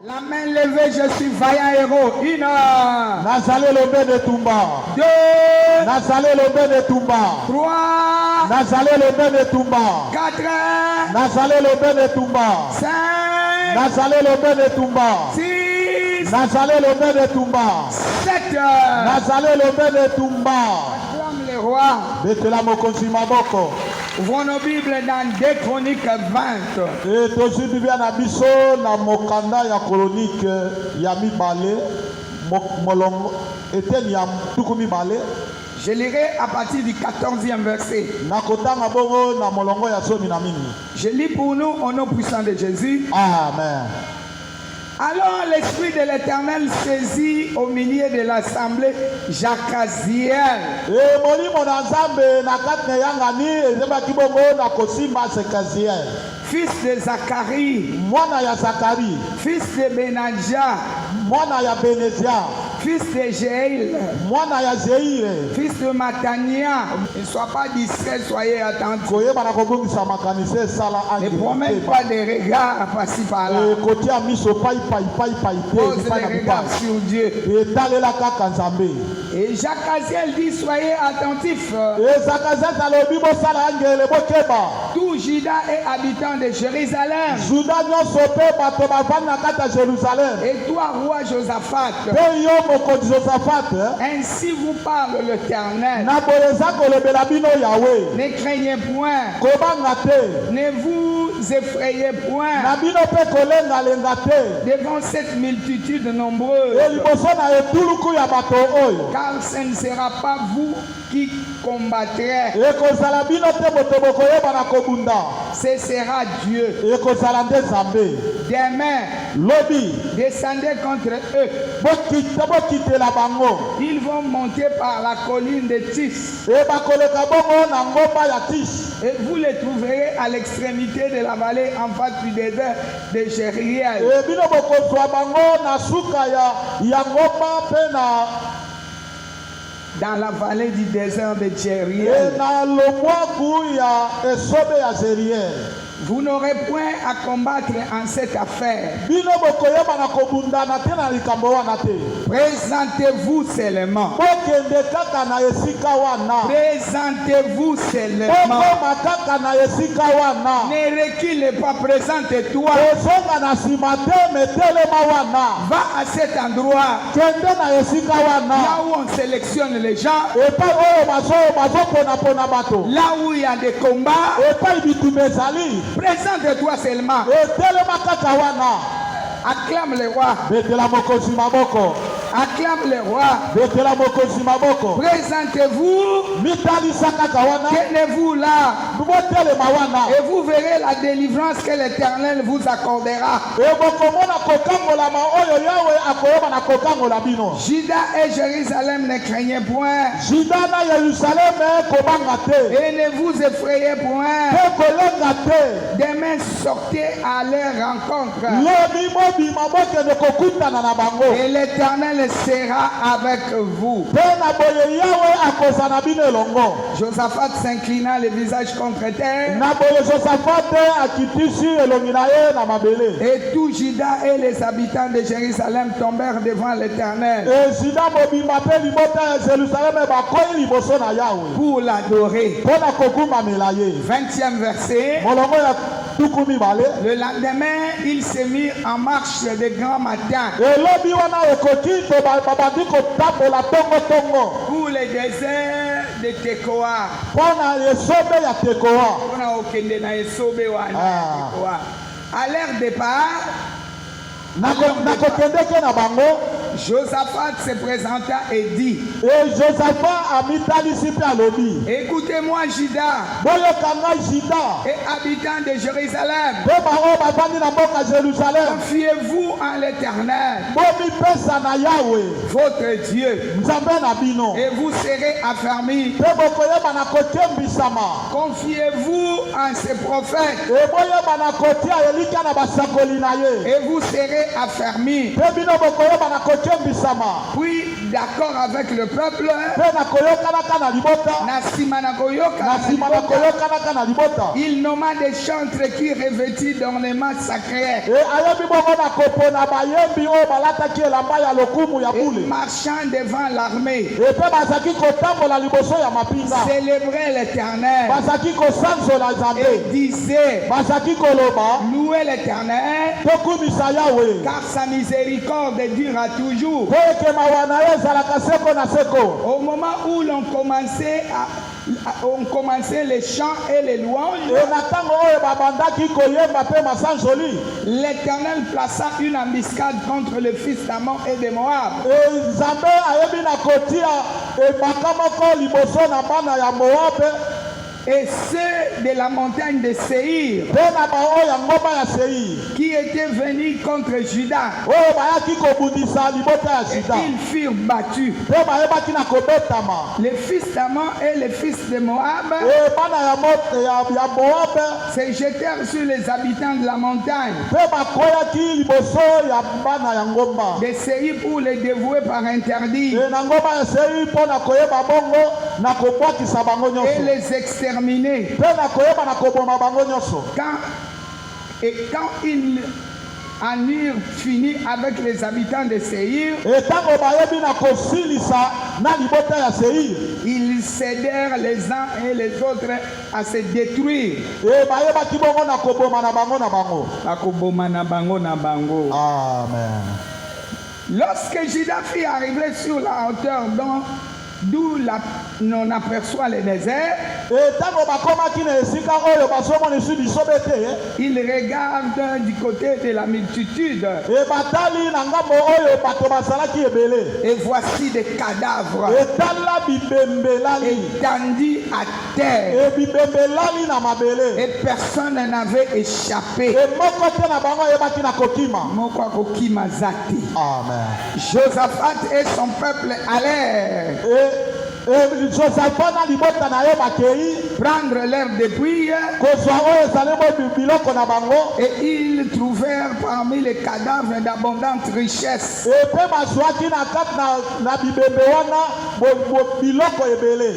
La main levée, je suis vaillant héros. 1 heure. Nazale lobe de Tumba. 2. Nazale lobe de Tumba. 3. Nazale lobe de Tumba. 4. Nazale lobe de Tumba. 5. Nazale lobe de Tumba. 6. Nazale lobe de Tumba. 7. Nazale lobe de Tumba. Acclame le roi. Betela mokonzi maboko. Ouvrons nos Bibles dans 2 Chroniques 20. Et tozi bibia na biso na mokanda ya chronique ya mibale molongo eteni ya tuku mibale. Je lirai à partir du 14e verset. Na kotanga bongo na molongo ya somi na mini. Je lis pour nous au nom puissant de Jésus. Amen. Alors l'Esprit de l'Éternel saisit au milieu de l'assemblée Jacaziel. Et molimo na Nzambe na kati na yangani ezebaki bongo na kosimba Sekaziel. Fils de Zacharie, Mwana ya Zakari, fils de Benadja, mwana ya Benezia, fils de Jéil, mwana ya Zeire. fils de Matania. Ne sois pas distrait, soyez attentifs. Koyeba na kobongisa makanise sala Ne angi. promène pas des regards par-ci par-là. Kotia miso pai te Pose epai na les regards bipai. sur Dieu. Etalela kaka Nzambe. Et Jacaziel dit, soyez attentifs. Ezakaza alobi bosala angele bokeba. Tout Juda et habitants de Jérusalem. Juda nyonso mpe bato bavandi na kati ya Jérusalem. Et toi, roi Josaphat, Mpe yo mokonzi Josaphat, ainsi vous parle l'Éternel. na boye eza kolobela bino Yawe. Ne craignez point, Kobanga te. ne vous effrayez Na point bino mpe kolengalenga te. devant cette multitude nombreuse, Liboso na etuluku ya bato oyo. car ce ne sera pas vous qui combattrez, Ekozala bino te moto bokoyeba na kobunda. ce sera Dieu. Ekozala nde Nzambe. Demain, Lobi descendez contre eux. bokitela bango. Ils vont monter par la colline de Tis, Bakoleka bongo na ngomba ya Tis. et vous les trouverez à l'extrémité de la vallée en face du désert de Jériel. Bino bokozwa bango na suka ya ngomba mpe Dans la vallée du désert de Jériel. na lomwaku ya esobe ya Zeriel. Vous n'aurez point à combattre en cette affaire. Bino bokoyeba na kobundana te na likambo wana te. Présentez-vous seulement. Bokende kaka na esika wana. Présentez-vous seulement. Bokoma kaka na esika wana. Ne recule pas, présente-toi. Ozonga na nsima te metelema wana. Va à cet endroit, Kende na esika wana. là où on sélectionne les gens, Epai oyo bazoponapona bato. là où il y a des combats. Epai bitumba ezali. Présente-toi seulement. Etelema kaka wana. Acclame le roi. Betela mokonzi maboko. Acclame le roi. Betela mokonzi maboko. Présentez-vous. Mitalisa kaka wana. Tenez-vous là. Botelema wana. Et vous verrez la délivrance que l'Éternel vous accordera. Bokomona kokangolama oyo Yawe akoyeba na kokangola bino. Juda et Jérusalem, ne craignez point. Juda na Yerusalem kobanga te. Et ne vous effrayez point. Mpe kolenga te. Demain, sortez à leur rencontre. Lobi mobima bokende kokutana na bango. Et l'Éternel sera avec vous. Mpe na boye Yawe akozala bino elongo. Josaphat s'inclina le visage contre terre. Na boye Josaphat akitisi elongi na ye na mabele. Et tout Juda et les habitants de Jérusalem tombèrent devant l'Éternel Juda mobimba mpe libota ya Yerusalem bakoyi liboso na Yawe pour l'adorer. mpo na kokumamela ye. 20e verset. Molongo ya tuku mibale. Le lendemain, ils se mirent en marche de grand matin Elobi wana ekoki to babandi kotambola tongo pour le désert de Tekoa. mpo na esobe ya Tekoa. On okende na esobe wana ya Tekoa. À leur départ, nakokendeke na bango. Josaphat se présenta et dit, Josaphat amitalisi mpe alobi, écoutez-moi Juda boyoka ngai Juda et habitants de Jérusalem, mpe bango bavandi na mboka Jerusalem. confiez-vous en l'Éternel, Bomipesa na Yawe votre Dieu, Nzambe na bino, et vous serez affermis. mpe bokoyeba na kokembisama. Confiez-vous en ses prophètes, Boyeba na kotia elika na basakoli na ye, et vous serez affermis. mpe bino bokoyeba na kokembisama. Puis d'accord avec le peuple. mpe na koyokanaka na libota Na nsima na koyoka na na nsima na libota, koyokanaka na libota il nomma des chantres qui revêtis d'ornements sacrés ayebi bongo na kopona bayembi oyo balataki elamba ya lokumu ya et bule marchant devant l'armée, epe bazalaki kotambola liboso ya mapinga célébrait l'Éternel bazalaki kosanzola et nzambe disait, bazalaki koloba louez l'Éternel, tokumisa yawe car sa miséricorde durera toujours. po ete mawa na ye ezalaka seko na seko. Au moment où l'on commençait les chants et les louanges, e na ntango oyo babandaki koyemba mpe masanzoli l'Éternel plaça une embuscade contre le fils d'Ammon et de Moab. nzambe ayebi na kotia ebaka moko liboso na bana ya moabe Et ceux de la montagne de Séhir mpe na baoyo ya ngomba ya seir qui étaient venus contre Juda, oyo bayaki kobundisa libota ya et juda ils furent battus. mpe bayebaki na kobetama Les fils d'Ammon et les fils de Moab bana ya moabe se jetèrent sur les habitants de la montagne mpe bakweyaki liboso ya bana ya ngomba de Séhir pour les dévouer par interdit na ngomba ya seir mpo na koyeba bongo na kobwakisa bango et nyonso les exterminer. mpe na koyeba na koboma bango nyonso. Quand ils en eurent fini avec les habitants de Séhir, etango bayebi na kosilisa na libota ya seir ils cédèrent les uns et les autres à se détruire. bayebaki bongo na koboma na bango na bango. Bakoboma na bango na bango. Amen. Lorsque Juda fut arrivé sur la hauteur d'où on aperçoit le désert, etango bakomaki na esika oyo bazomona esu bisobe te il regarde du côté de la multitude batali na ngambo oyo bato bazalaki ebele et voici des cadavres etala bibembelali étendus à terre bibembelali na mabele et personne n'avait échappé. moko te na bango ayebaki na kokima. Moko akokima zati. Amen. Josaphat et son peuple allèrent Josaphat na libota na ye bakei prendre l'air depuis kozwa oyo ezali mo biloko na bango et ils trouvèrent parmi les cadavres d'abondantes richesses. epe bazwaki na kati na bibembe wana biloko ebele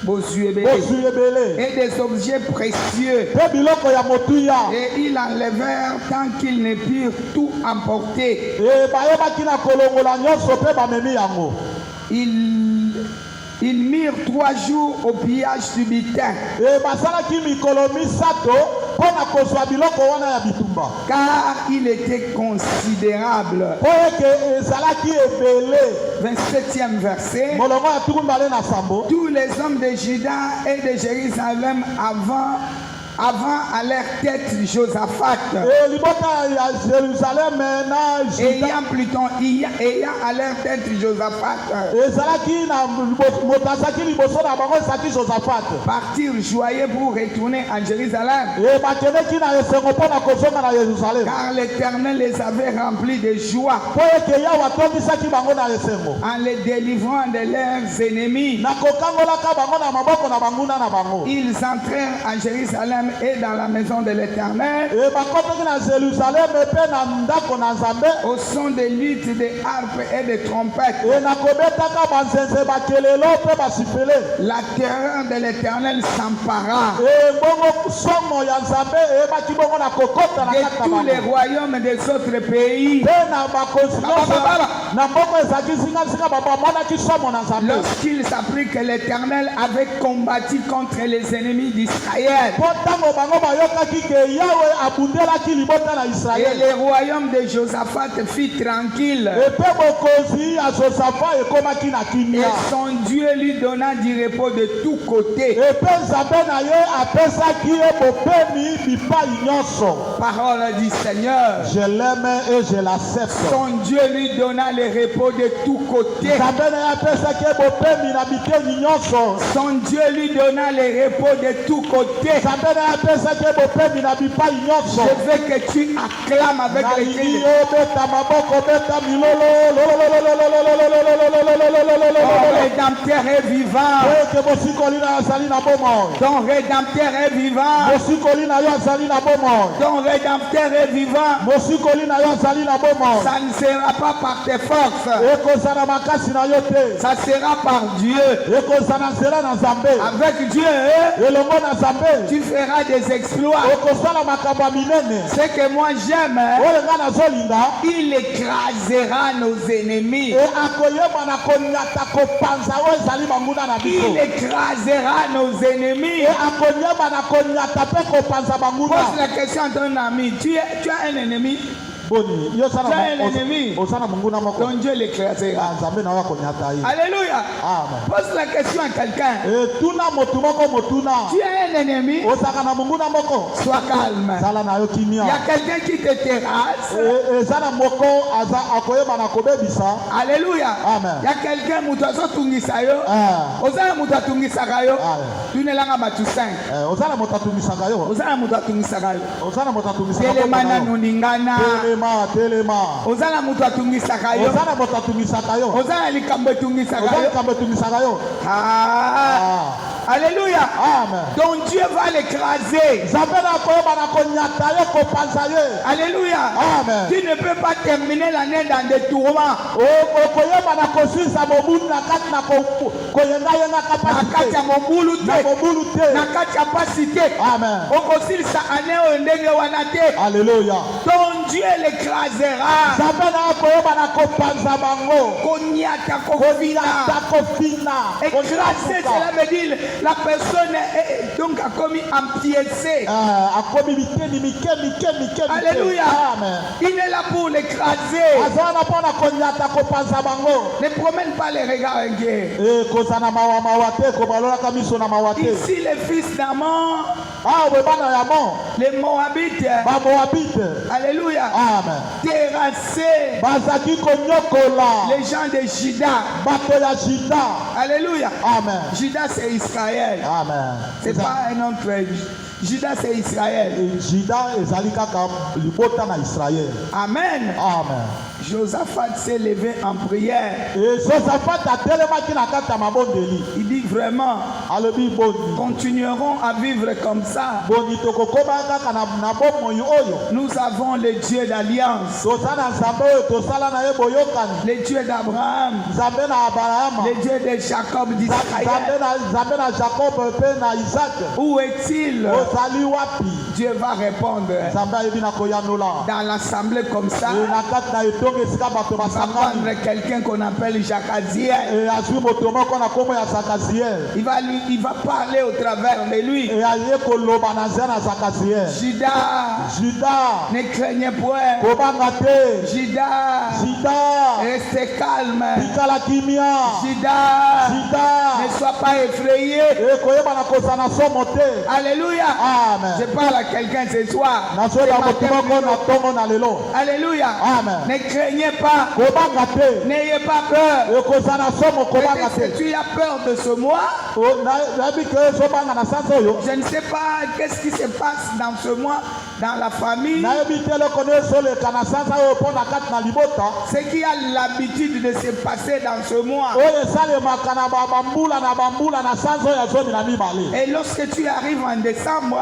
bozwi ebele Et des objets précieux. mpe biloko ya motuya Et ils enlevèrent tant qu'ils ne purent tout emporter. bayebaki na kolongola nyonso mpe bamemi yango. Ils mirent 3 jours au pillage du butin. Basalaki mikolo misato mpo na kozwa biloko wana ya bitumba. Car il était considérable. Po eke ezalaki ebele. 27e verset. Molongo ya tuku mbale na sambo. Tous les hommes de Juda et de Jérusalem avant à leur tête Josaphat. Libota ya Jérusalem na ayant à leur tête Josaphat. Ezalaki na motasaki liboso na bango ezalaki Josaphat. Partir joyeux pour retourner à Jérusalem. Bakendeki na esengo mpo na kozonga na Yerusalem. Car l'Éternel les avait remplis de joie. Po eke Yawe atondisaki bango na esengo. En les délivrant de leurs ennemis. Na kokangolaka bango na maboko na banguna na bango. Ils entrèrent à Jérusalem et dans la maison de l'Éternel au son des luttes, des harpes et des trompettes. La terreur de l'Éternel s'empara de tous les royaumes des autres pays. Lorsqu'ils apprirent que l'Éternel avait combattu contre les ennemis d'Israël, et le royaume de Josaphat fut tranquille. Et son Dieu lui donna du repos de tous côtés. Parole du Seigneur. Je l'aime et je l'accepte. Son Dieu lui donna le repos de tous côtés. Son Dieu lui donna le repos de tous côtés. Je veux que tu acclames avec les cris. Ton Rédempteur est vivant. Ton Rédempteur est vivant. Ton Rédempteur est vivant. Ça ne sera pas par tes forces. Ça sera par Dieu. Avec Dieu, tu feras des exploits. Ce que moi j'aime, il écrasera nos ennemis. Il écrasera nos ennemis. Pose la question à ton ami. Tu as un ennemi. Tu as un ennemi. Donc Dieu l'écrasera. Alléluia. Pose la question à quelqu'un. Tu as un ennemi. Sois calme. Il y a quelqu'un qui te terrasse. Alléluia. Il y a quelqu'un tu ne l'as pas tout saint. Ozala mutu atungisaka yo. Ozala likambo etungisaka yo. Alléluia. Amen. Donc Dieu va l'écraser. Alléluia. Amen. Tu ne peux pas terminer l'année dans des tourments. Alléluia. Donc Dieu l'écrasera. Écraser, cela veut dire la personne donc a commis empiécé. Alléluia. Il est là pour l'écraser. Ne promène pas les regards inquiets. Ici les fils d'Ammon, les Moabites, alléluia, terrassés, les gens de Juda, alléluia. Juda c'est Israël. C'est pas un autre. Juda c'est Israël. Amen. Josaphat s'est levé en prière. Il dit vraiment, continuerons à vivre comme ça. Nous avons le Dieu d'alliance, le Dieu d'Abraham, le Dieu de Jacob, d'Israël. Où est-il? Dieu va répondre. Dans l'assemblée comme ça, on va prendre quelqu'un qu'on appelle Jacaziel. Il va parler au travers de lui. Juda, ne craignez point. Juda, restez calme. Juda, ne sois pas effrayé. Alléluia. Je parle à quelqu'un ce soir. Alléluia. Ne craignez pas. N'ayez pas peur. Est-ce que tu as peur de ce mois? Je ne sais pas qu'est-ce qui se passe dans ce mois, dans la famille. Ce qui a l'habitude de se passer dans ce mois. Et lorsque tu arrives en décembre,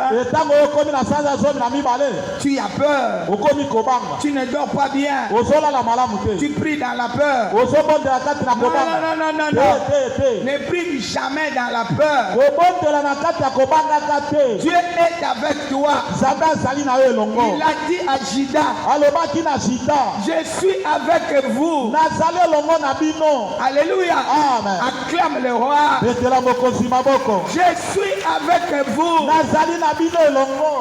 tu as peur. Tu ne dors pas bien. Tu pries dans la peur. Non. Ne prie jamais dans la peur. Dieu est avec toi. Il a dit à Juda, je suis avec vous. Alléluia. Acclame le roi. Je suis avec vous.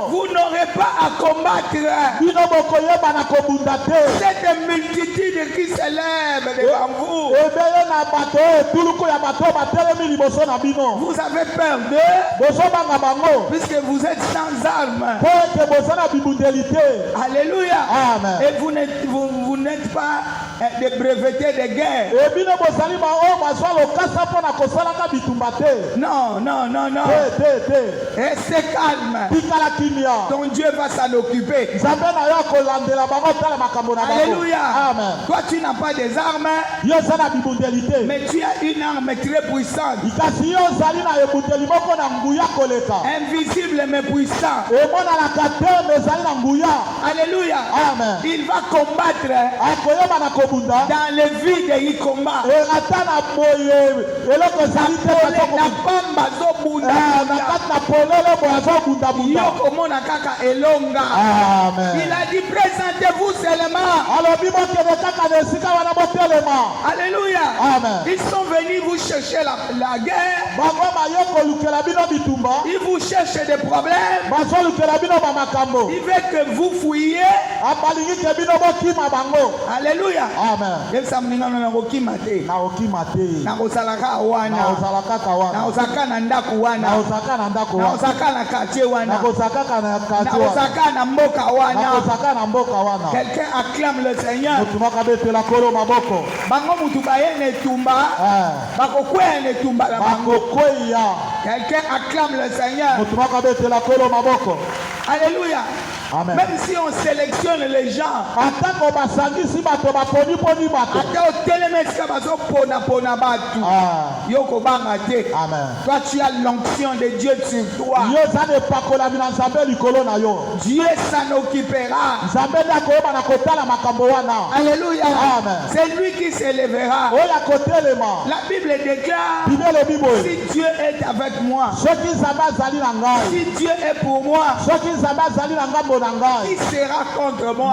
Vous n'aurez pas à combattre cette multitude qui s'élève devant vous. Vous avez peur d'eux puisque vous êtes sans armes. Alléluia. Et vous n'êtes pas de breveter de guerre. Non, non, non, non. Restez calme. Ton Dieu va s'en occuper. Alléluia. Amen. Toi, tu n'as pas des armes, mais tu as une arme très puissante. Invisible mais puissant. Alléluia. Amen. Il va combattre dans le vide, il combat. Il a dit présentez-vous seulement. Alléluia. Amen. Ils sont venus vous chercher la guerre. Ils vous cherchent des problèmes. Ils veulent que vous fouilliez. Alléluia. Amen. Quelqu'un acclame le Seigneur. Quelqu'un acclame le Seigneur. Alléluia. Amen. Même si on sélectionne les gens, Amen. Toi tu as l'onction de Dieu sur toi. Dieu s'en occupera. Alléluia. Amen. C'est lui qui s'élèvera. La Bible déclare, si Dieu est avec moi, si Dieu est pour moi, qui sera contre moi?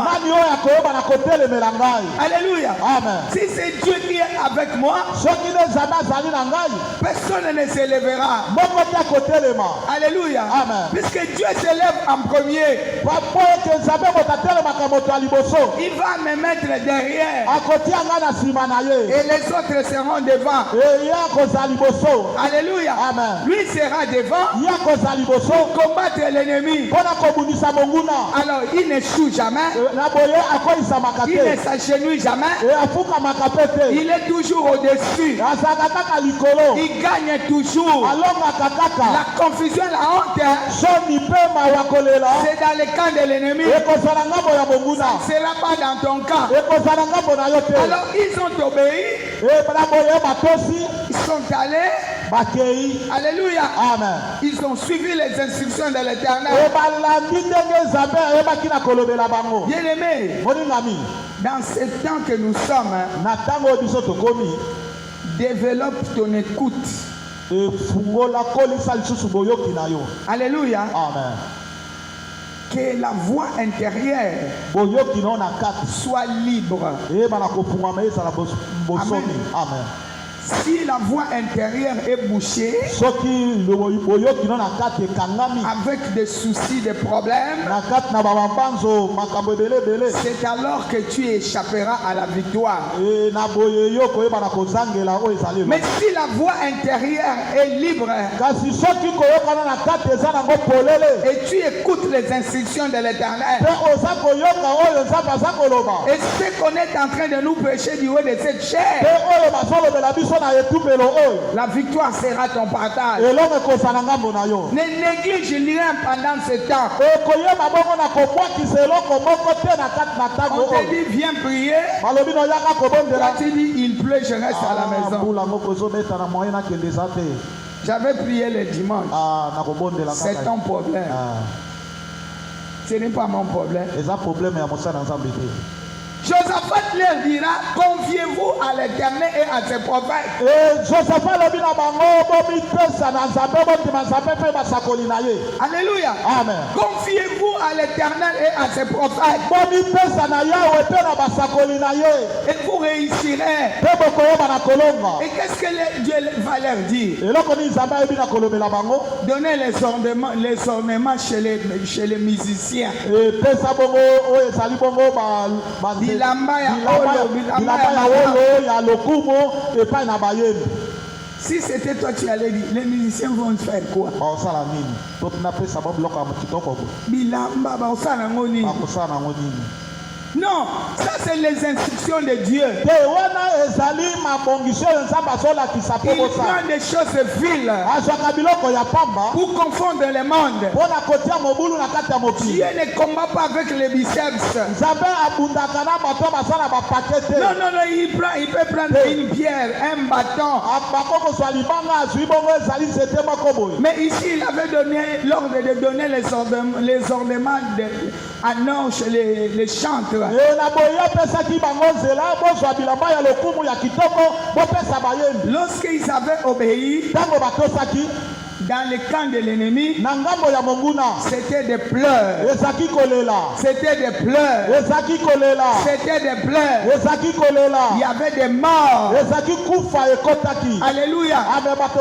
Alléluia. Amen. Si c'est Dieu qui est avec moi, personne ne s'élèvera. Alléluia. Amen. Puisque Dieu s'élève en premier, il va me mettre derrière et les autres seront devant. Alléluia. Amen. Lui sera devant pour combattre l'ennemi. Alors il n'échoue jamais, il ne s'agenouille jamais, il est toujours au-dessus, il gagne toujours. La confusion, la honte, c'est dans le camp de l'ennemi, ça ne sera pas dans ton camp. Alors ils ont obéi, ils sont allés. Alléluia. Amen. Ils ont suivi les instructions de l'Éternel. Bien-aimé, dans ce temps que nous sommes, développe ton écoute. Alléluia. Amen. Que la voix intérieure soit libre. Amen. Amen. Si la voie intérieure est bouchée, avec des soucis, des problèmes, c'est alors que tu échapperas à la victoire. Mais si la voie intérieure est libre et tu écoutes les instructions de l'Éternel, et ce qu'on est en train de nous prêcher du haut de cette chair, la victoire sera ton partage. Ne néglige rien pendant ce temps. On te dit viens prier. Toi tu dis il pleut, je reste à la maison. J'avais prié le dimanche. C'est ton problème. Ce n'est pas mon problème. Josaphat leur dira, confiez-vous à l'Éternel et à ses prophètes. Alléluia. Amen. Confiez-vous à l'Éternel et à ses prophètes. Et vous réussirez. Et qu'est-ce que Dieu va leur dire? Donnez les ornements chez les musiciens. Si c'était toi, tu allais dire, les musiciens vont faire quoi? Non, ça c'est les instructions de Dieu. Il prend des choses viles pour confondre les mondes. Dieu ne combat pas avec les biceps. Non, il peut prendre une pierre, un bâton. Mais ici, il avait donné l'ordre de donner les ornements à Noche, les chantres. Lorsqu'ils avaient obéi, dans le camp de l'ennemi, c'était des pleurs. C'était des pleurs. C'était des pleurs. Il y avait des morts. Alléluia.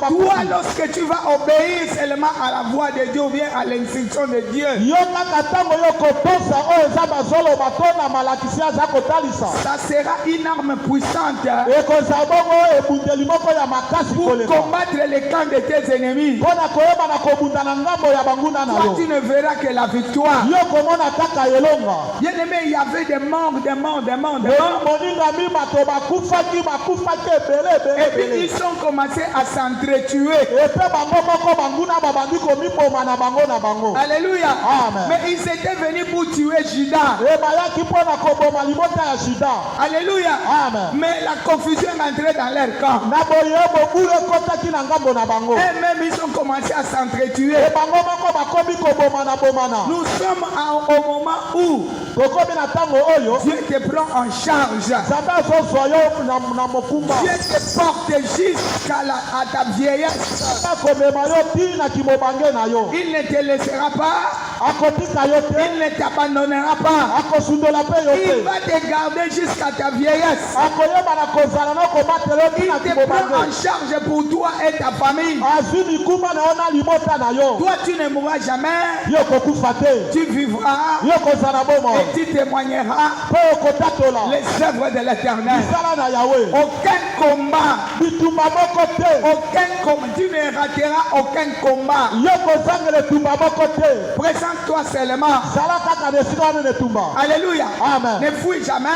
Toi, lorsque tu vas obéir seulement à la voix de Dieu ou bien à l'instruction de Dieu, ça sera une arme puissante pour combattre les camps de tes ennemis. Toi, tu ne verras que la victoire. Bien aimé, il y avait des morts. Et puis ils ont commencé à s'entretuer. Alléluia. Amen. Mais ils étaient venus pour tuer Judas. Alléluia. Amen. Mais la confusion est entrée dans leur camp. Et même ils ont commencé à s'entretuer. Nous sommes au moment où Dieu te prend en charge. Dieu te porte jusqu'à ta vieillesse. Il ne te laissera pas. Il ne t'abandonnera pas. Il va te garder jusqu'à ta vieillesse. Il te prend en charge pour toi et ta famille. Toi, tu ne mourras jamais. Tu vivras et tu témoigneras les œuvres de l'Éternel. Aucun combat, tu ne rateras aucun combat. Présente-toi seulement. Alléluia. Amen. Ne fuis jamais.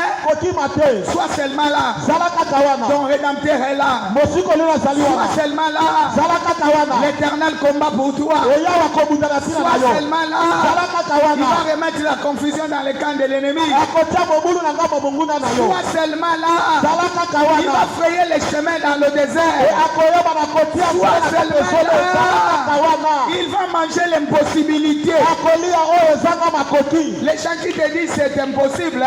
Sois seulement là. Ton Rédempteur est là. Sois seulement là. L'Éternel combat pour toi. Sois seulement là. Il va remettre la confusion dans le camp de l'ennemi. Sois seulement là. Il va frayer les chemins dans le désert. Sois seulement là. Il va manger l'impossibilité. Les gens qui te disent c'est impossible,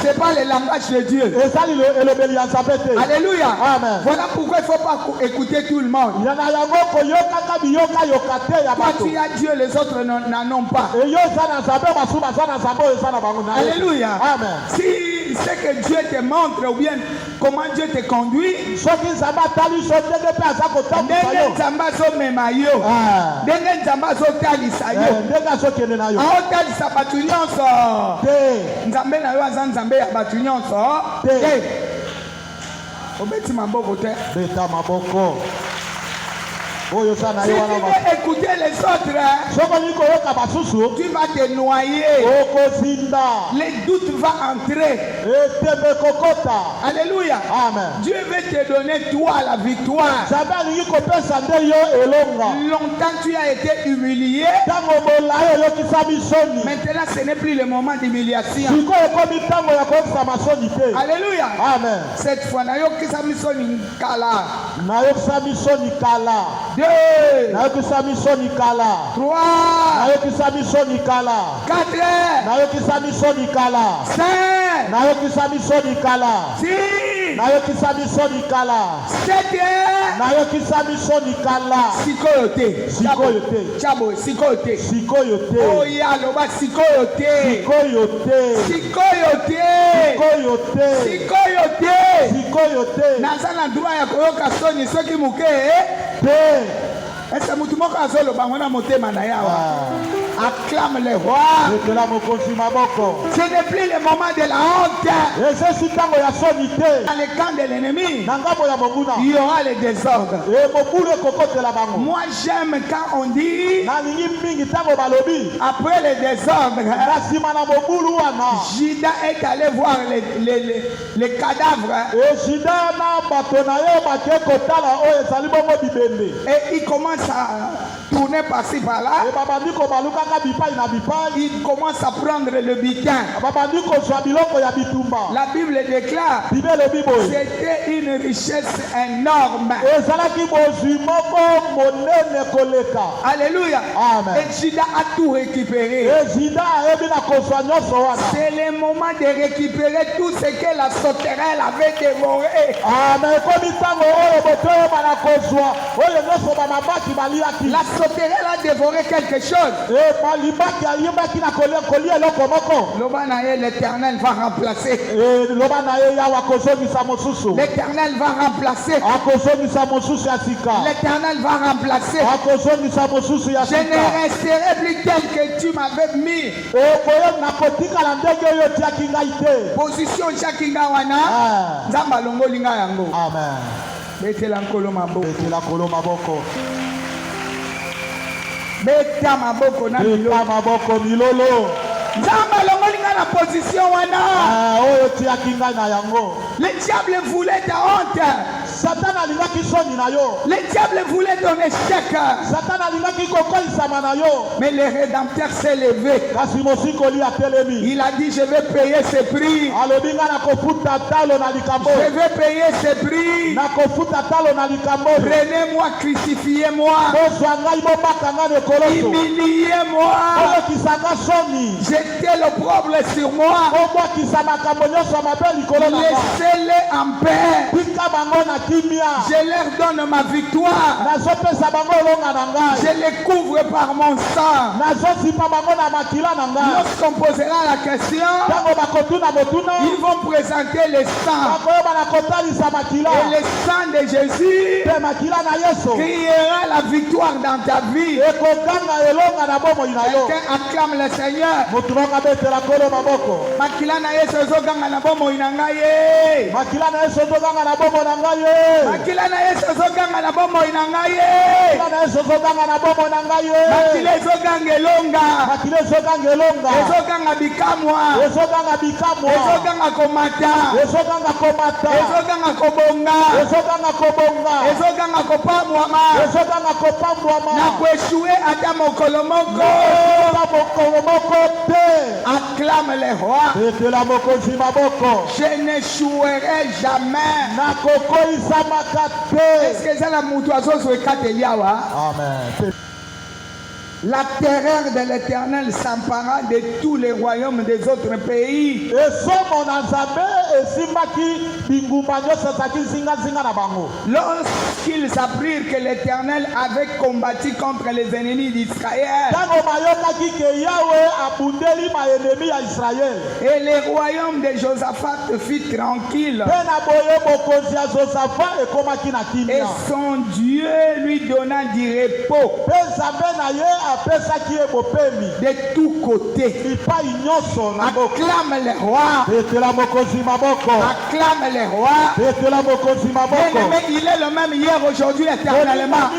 c'est pas le langage de Dieu. Alléluia. Amen. Voilà pourquoi il ne faut pas écouter tout le monde. Toi tu as Dieu, les autres n'en ont pas. Alléluia. Amen. Si c'est que Dieu te montre ou bien comment Dieu te conduit, Si tu veux écouter les autres, tu vas te noyer. Les doutes vont entrer. Alléluia. Amen. Dieu veut te donner toi la victoire. Longtemps tu as été humilié. Maintenant ce n'est plus le moment d'humiliation. Alléluia. Amen. Cette fois, Deux. 3. 4. 7. Acclame le roi. Ce n'est plus le moment de la honte. Dans le camp de l'ennemi, il y aura le désordre. Moi j'aime quand on dit après le désordre, Judas est allé voir les cadavres. Et il commence à tourner par-ci par-là. Il commence à prendre le butin. La Bible déclare c'était une richesse énorme. Alléluia. Amen. Et Judas a tout récupéré. C'est le moment de récupérer tout ce que la sauterelle avait dévoré. La sauterelle a dévoré quelque chose. L'Éternel va remplacer. L'Éternel va remplacer. L'Éternel va remplacer. Je ne resterai plus tel que tu m'avais mis. Position Jakinga wana. Nzamba longolinga yango. Amen. Betela nkolo maboko. Betela nkolo maboko. Beta maboko na milolo. Nzamba longolinga na position wana. Oyo tiakinga na yango. Le diable voulait ta honte. Satan alingaki soni na yo. Le diable voulait ton échec. Satan alingaki kokolisama na yo. Mais le Rédempteur s'est levé. Kasi mosikoli atelemi. Il a dit je vais payer ce prix. Alobinga na kofuta talo na likambo. Je vais payer ce prix. Na kofuta talo na likambo. Prenez-moi, crucifiez-moi. Bozwa ngai bobaka nga ne koloso. Humiliez-moi. Bozokisanga soni. Jetez l'opprobre sur moi. Bobwakisa makambo nyonso mabe likolo na nga. Laissez-les en paix. Tika bango na je leur donne ma victoire. Je les couvre par mon sang. Lorsqu'on posera la question, ils vont présenter le sang. Et le sang de Jésus criera la victoire dans ta vie. Quelqu'un acclame le Seigneur. Makila na Yesu ezoganga na bomo inangaye. Makila na Yesu ezoganga na bomo inangaye. Makila ezoganga elonga. Ezoganga bikamwa. Ezoganga komata. Ezoganga kobonga. Ezoganga kopamwama. Na kueshue ata mokolo moko. Acclame le roi. Je n'échouerai jamais. Est-ce que c'est la moutouazo sur le Kateliawa? Amen. La terreur de l'Éternel s'empara de tous les royaumes des autres pays. Lorsqu'ils apprirent que l'Éternel avait combattu contre les ennemis d'Israël, et les royaumes de Josaphat fut tranquille, et son Dieu lui donna du repos de tous côtés. Acclame le roi. Acclame le roi. Bien-aimé, il est le même hier, aujourd'hui, éternellement.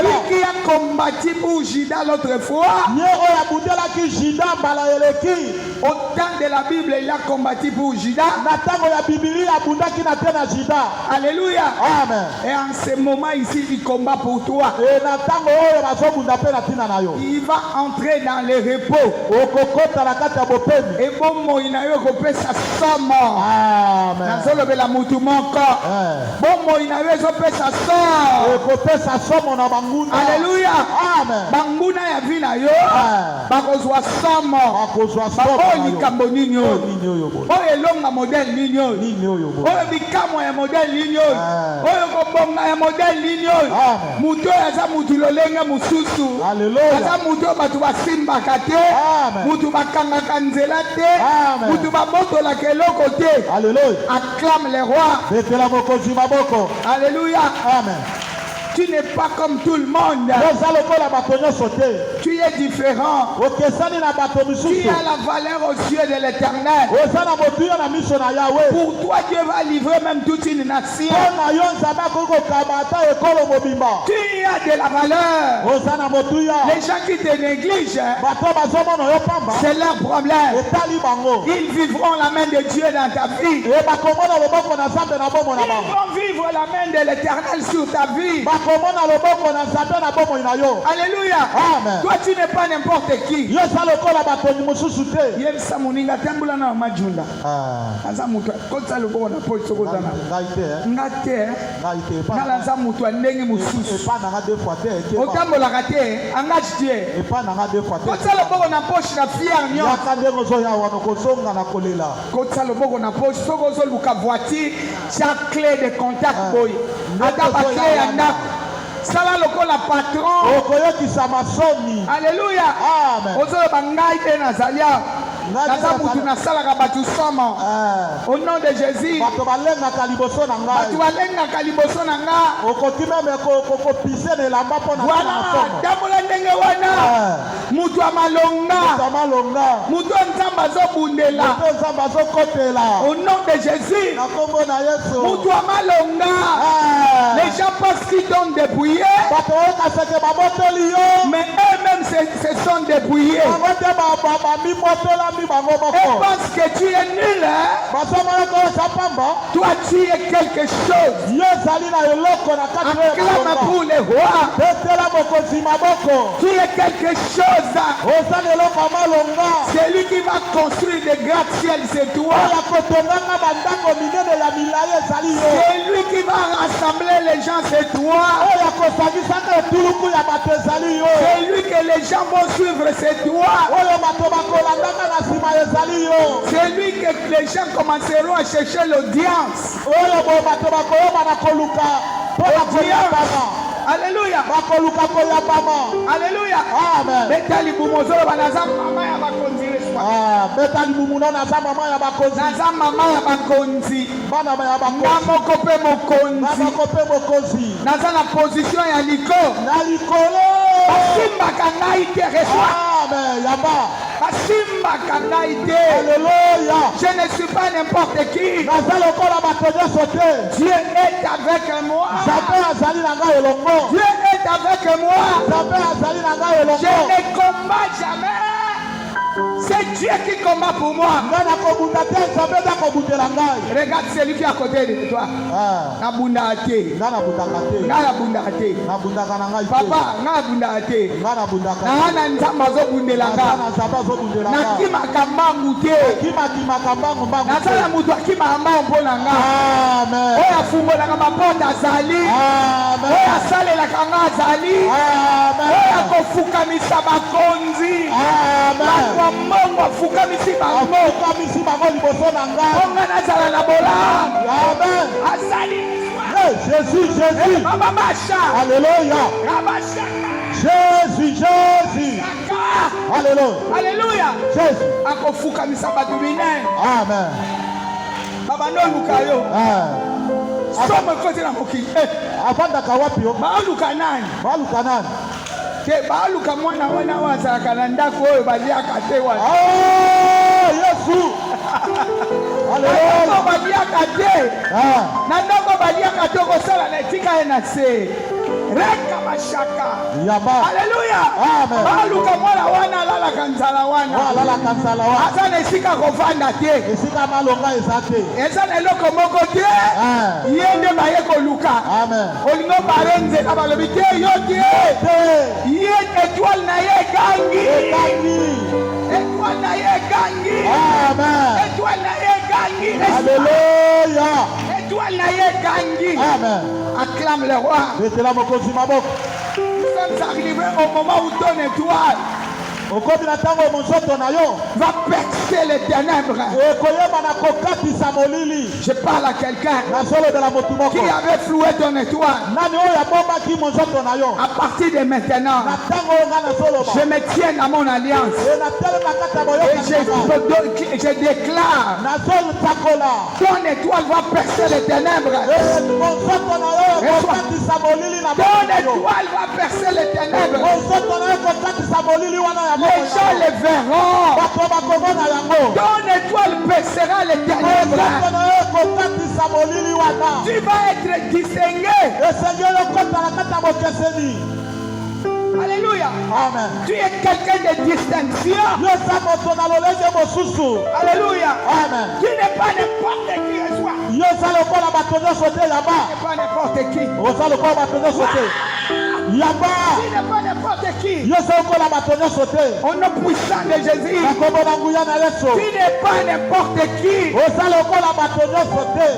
Lui qui a combattu pour Judas l'autre fois, au temps de la Bible, il a combattu pour Judas. Alléluia. Amen. Et en ce moment ici, il combat pour toi. Il va entrer dans le repos. Et bon moïnayo kopesa somme. Nazolobe la mutu moko. Bon moïnayo kopesa somme. Alléluia. Banguna ya vina yo. Bakozwa somme. Bako likambo nini oyo. Oyo elonga modèle nini oyo. Oyo bikamo ya modèle nini oyo. Oyo kobonga ya modèle nini oyo. Mutu aza mutu lolenge mususu. Aza mutu batu basimbaka te. Mutu bakangaka nzela te. Mutu babotolaka eloko te. Acclame le roi. Alléluia. Amen. Tu n'es pas comme tout le monde. Tu es différent. Tu as la valeur aux yeux de l'Éternel. Pour toi, Dieu va livrer même toute une nation. Tu as de la valeur. Les gens qui te négligent, c'est leur problème. Ils vivront la main de Dieu dans ta vie. Ils vont vivre la main de l'Éternel sur ta vie. Alléluia. Amen. Toi, tu n'es pas n'importe qui. clé de contact boy. Sala lokola patron. Alléluia. Amen. Au nom de Jésus. Au nom de Jésus. Les gens pensent qu'ils donnent des bouillets, mais eux-mêmes se sont débrouillés. Et pense que tu es nul, hein? Toi tu es quelque chose. Acclame pour les rois. Tu es quelque chose. C'est lui qui va construire des gratte-ciel, c'est toi. C'est lui qui va rassembler les gens, c'est toi. C'est lui que les gens vont suivre, c'est toi. C'est lui que les gens commenceront à chercher l'audience. Alléluia. Alléluia. Amen. Je ne suis pas n'importe qui. Dieu est avec moi. Dieu est avec moi. Je ne combats jamais. C'est Dieu qui combat pour moi. Regarde celui qui est à côté de toi. Papa, Jésus, Jésus. Alléluia. Jésus, Jésus. Alléluia. Alléluia. Jésus. Amen. Baluka mwana wana wazaka na ndako oyo baliaka te wa. Oh, Yesu. Alléluia. Baliaka te. Na ndako baliaka te ko sala na tika na se. Reka mashaka. Yaba. Alléluia. Amen. Baluka mwana wana lala kanzala wana. Lala kanzala wana. Asa ne sika ko vanda te. Esika malonga ezate. Esa ne loko moko te. Yende baye ko luka. Amen. Olingo barenze na balobi te yo te. Étoile na ye gangi. Étoile na ye gangi. Amen. Étoile na ye gangi. Alléluia. Étoile na ye gangi. Amen. Acclame le roi. Nous sommes arrivés au moment où ton étoile va percer les ténèbres. Je parle à quelqu'un qui avait floué ton étoile. À partir de maintenant, je me tiens à mon alliance. Et je déclare, ton étoile va percer les ténèbres. Ton étoile va percer les ténèbres. Les gens les verront. Ton étoile percera les ténèbres. Tu vas être distingué. Alléluia. Amen. Tu es quelqu'un de distinction. Alléluia. Amen. Tu n'es pas n'importe qui. Tu n'es pas n'importe qui. Tu n'es pas n'importe qui. Au nom puissant de Jésus. Tu n'es pas n'importe qui.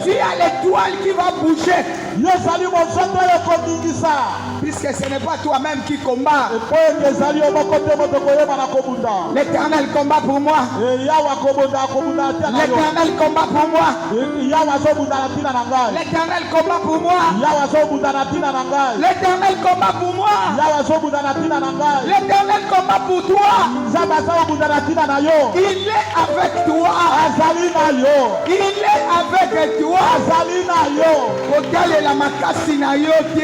Tu as l'étoile qui va bouger. Puisque ce n'est pas toi-même qui combat. L'Éternel combat pour moi. L'Éternel combat pour moi. L'Éternel combat pour moi. L'Éternel combat pour moi. L'Éternel combat pour toi. Il est avec toi. Il est avec toi. La makasi na yote.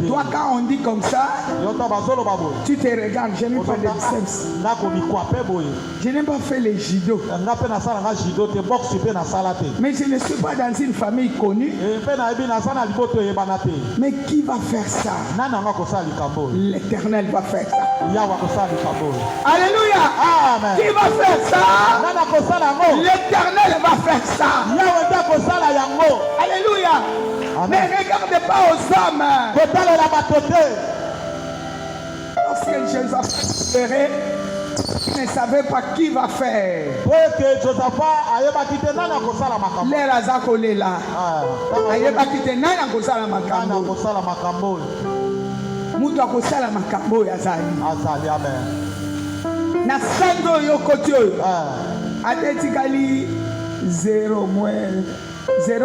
Toi, quand on dit comme ça, tu te regardes. Je n'ai pas de biceps. Je n'ai pas fait les judo. Mais je ne suis pas dans une famille connue. Mais qui va faire ça? L'Éternel va faire ça. Alléluia. Amen. Qui va faire ça? L'Éternel va faire ça. Alléluia. Ne regarde pas aux hommes. Lorsque Jésus a fait, il ne savait pas qui va faire. L'air azakole là. Ayebakite nana kosala makambo. Mutu akosala makambo ya zali. Amen. Na sando yokoti oyo. Atetikali 0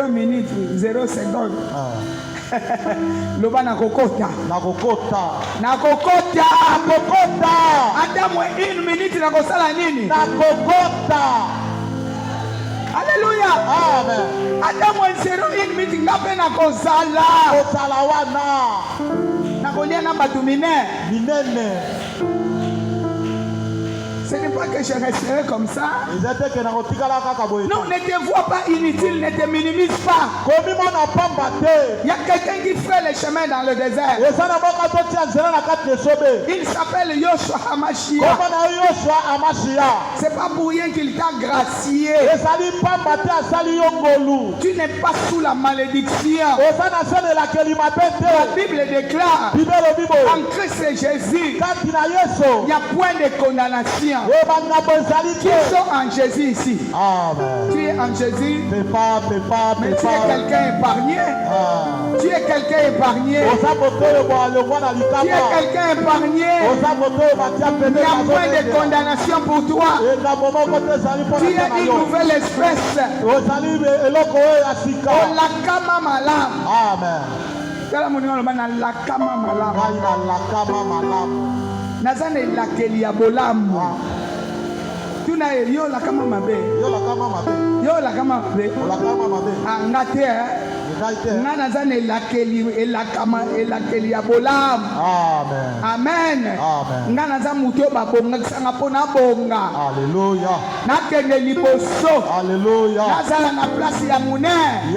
minute 0 seconde. Loba na kokota. Ata mwe 1 minute na kosala nini? Alléluia. Amen. Ata mwe 1 minute ngape na kozala. Na kolia na batu minene. Ce n'est pas que je resterai comme ça. Non, ne te vois pas inutile, ne te minimise pas. Il y a quelqu'un qui fait le chemin dans le désert. Il s'appelle Yoshua Hamashiach. C'est pas pour rien qu'il t'a gracié. Tu n'es pas sous la malédiction. La Bible déclare en Christ Jésus, il n'y a point de condamnation. Qui sont en Jésus ici? Amen. Tu es en Jésus. Mais tu es quelqu'un épargné. Tu es quelqu'un épargné. Tu es quelqu'un épargné. Il n'y a point de condamnation pour toi. Tu es une nouvelle espèce. Olakama malam. Amen. Nazane lakeli ya bolamu. Tuna yo la kama mabe. Angate nga nazane lakeli ya bolamu. Amen. Nga naza muto babonga kisanga pona bonga. Alléluia. Nakende liboso. Alléluia. Nazala na place ya munene.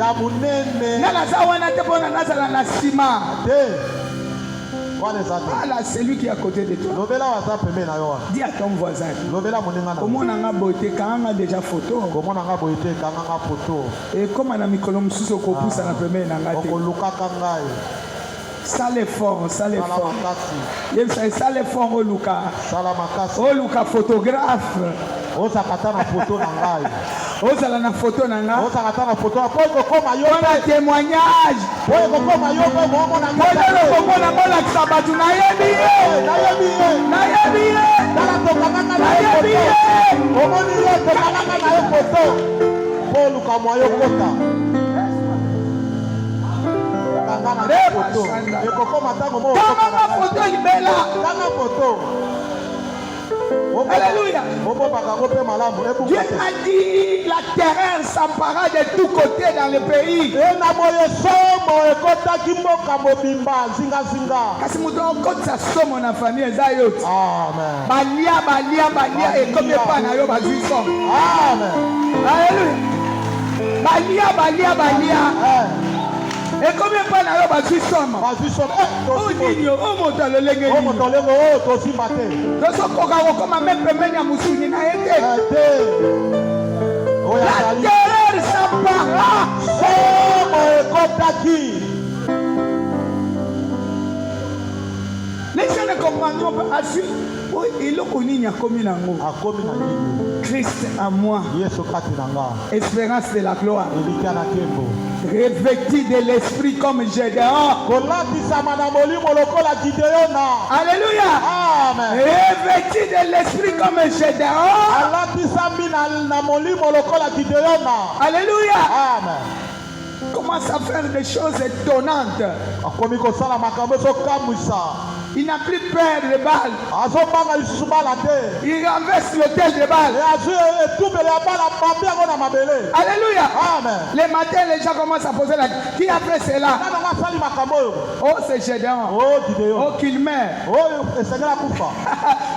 Nga naza wana te pona nazala na sima. Voilà, c'est lui qui est à côté de toi. Dis à ton voisin. Comment on a beauté quand on a déjà photo. Et comme on a mis colombe sous au copou, ça n'a pas mis ça l'effort. Ça l'effort au Luca. Oh Luca photographe. Ozala na photo nanga. Témoignage. photo libela. Alléluia. Dieu a dit la terreur s'empara de tous côtés dans le pays. Kasi muto okotisa somo na famille eza yo. Balia et comme pas na yo bazwi somo. Amen. Alléluia. Balia. Et combien de fois n'a pas su somme? Oh Dieu, oh mon Dieu, le légué. Oh mon Dieu, oh toi aussi maté. Dans ce cas, comme un même peuple n'a moussouni n'a été. La terreur s'empara. Les gens ne comprendront pas. Oui, il a connu a commis nango. Christ à moi. Espérance de la gloire. Revêtu de l'esprit comme Gédéon. Alléluia. Amen. Revêtu de l'esprit comme Gédéon. Alléluia. Amen. Commence à faire des choses étonnantes. Il n'a plus peur de balles. Il renverse l'hôtel de balles. Alléluia. Amen. Les matins, les gens commencent à poser la question. Qui a fait cela? Oh, c'est Gédéon. Oh, qu'il meurt.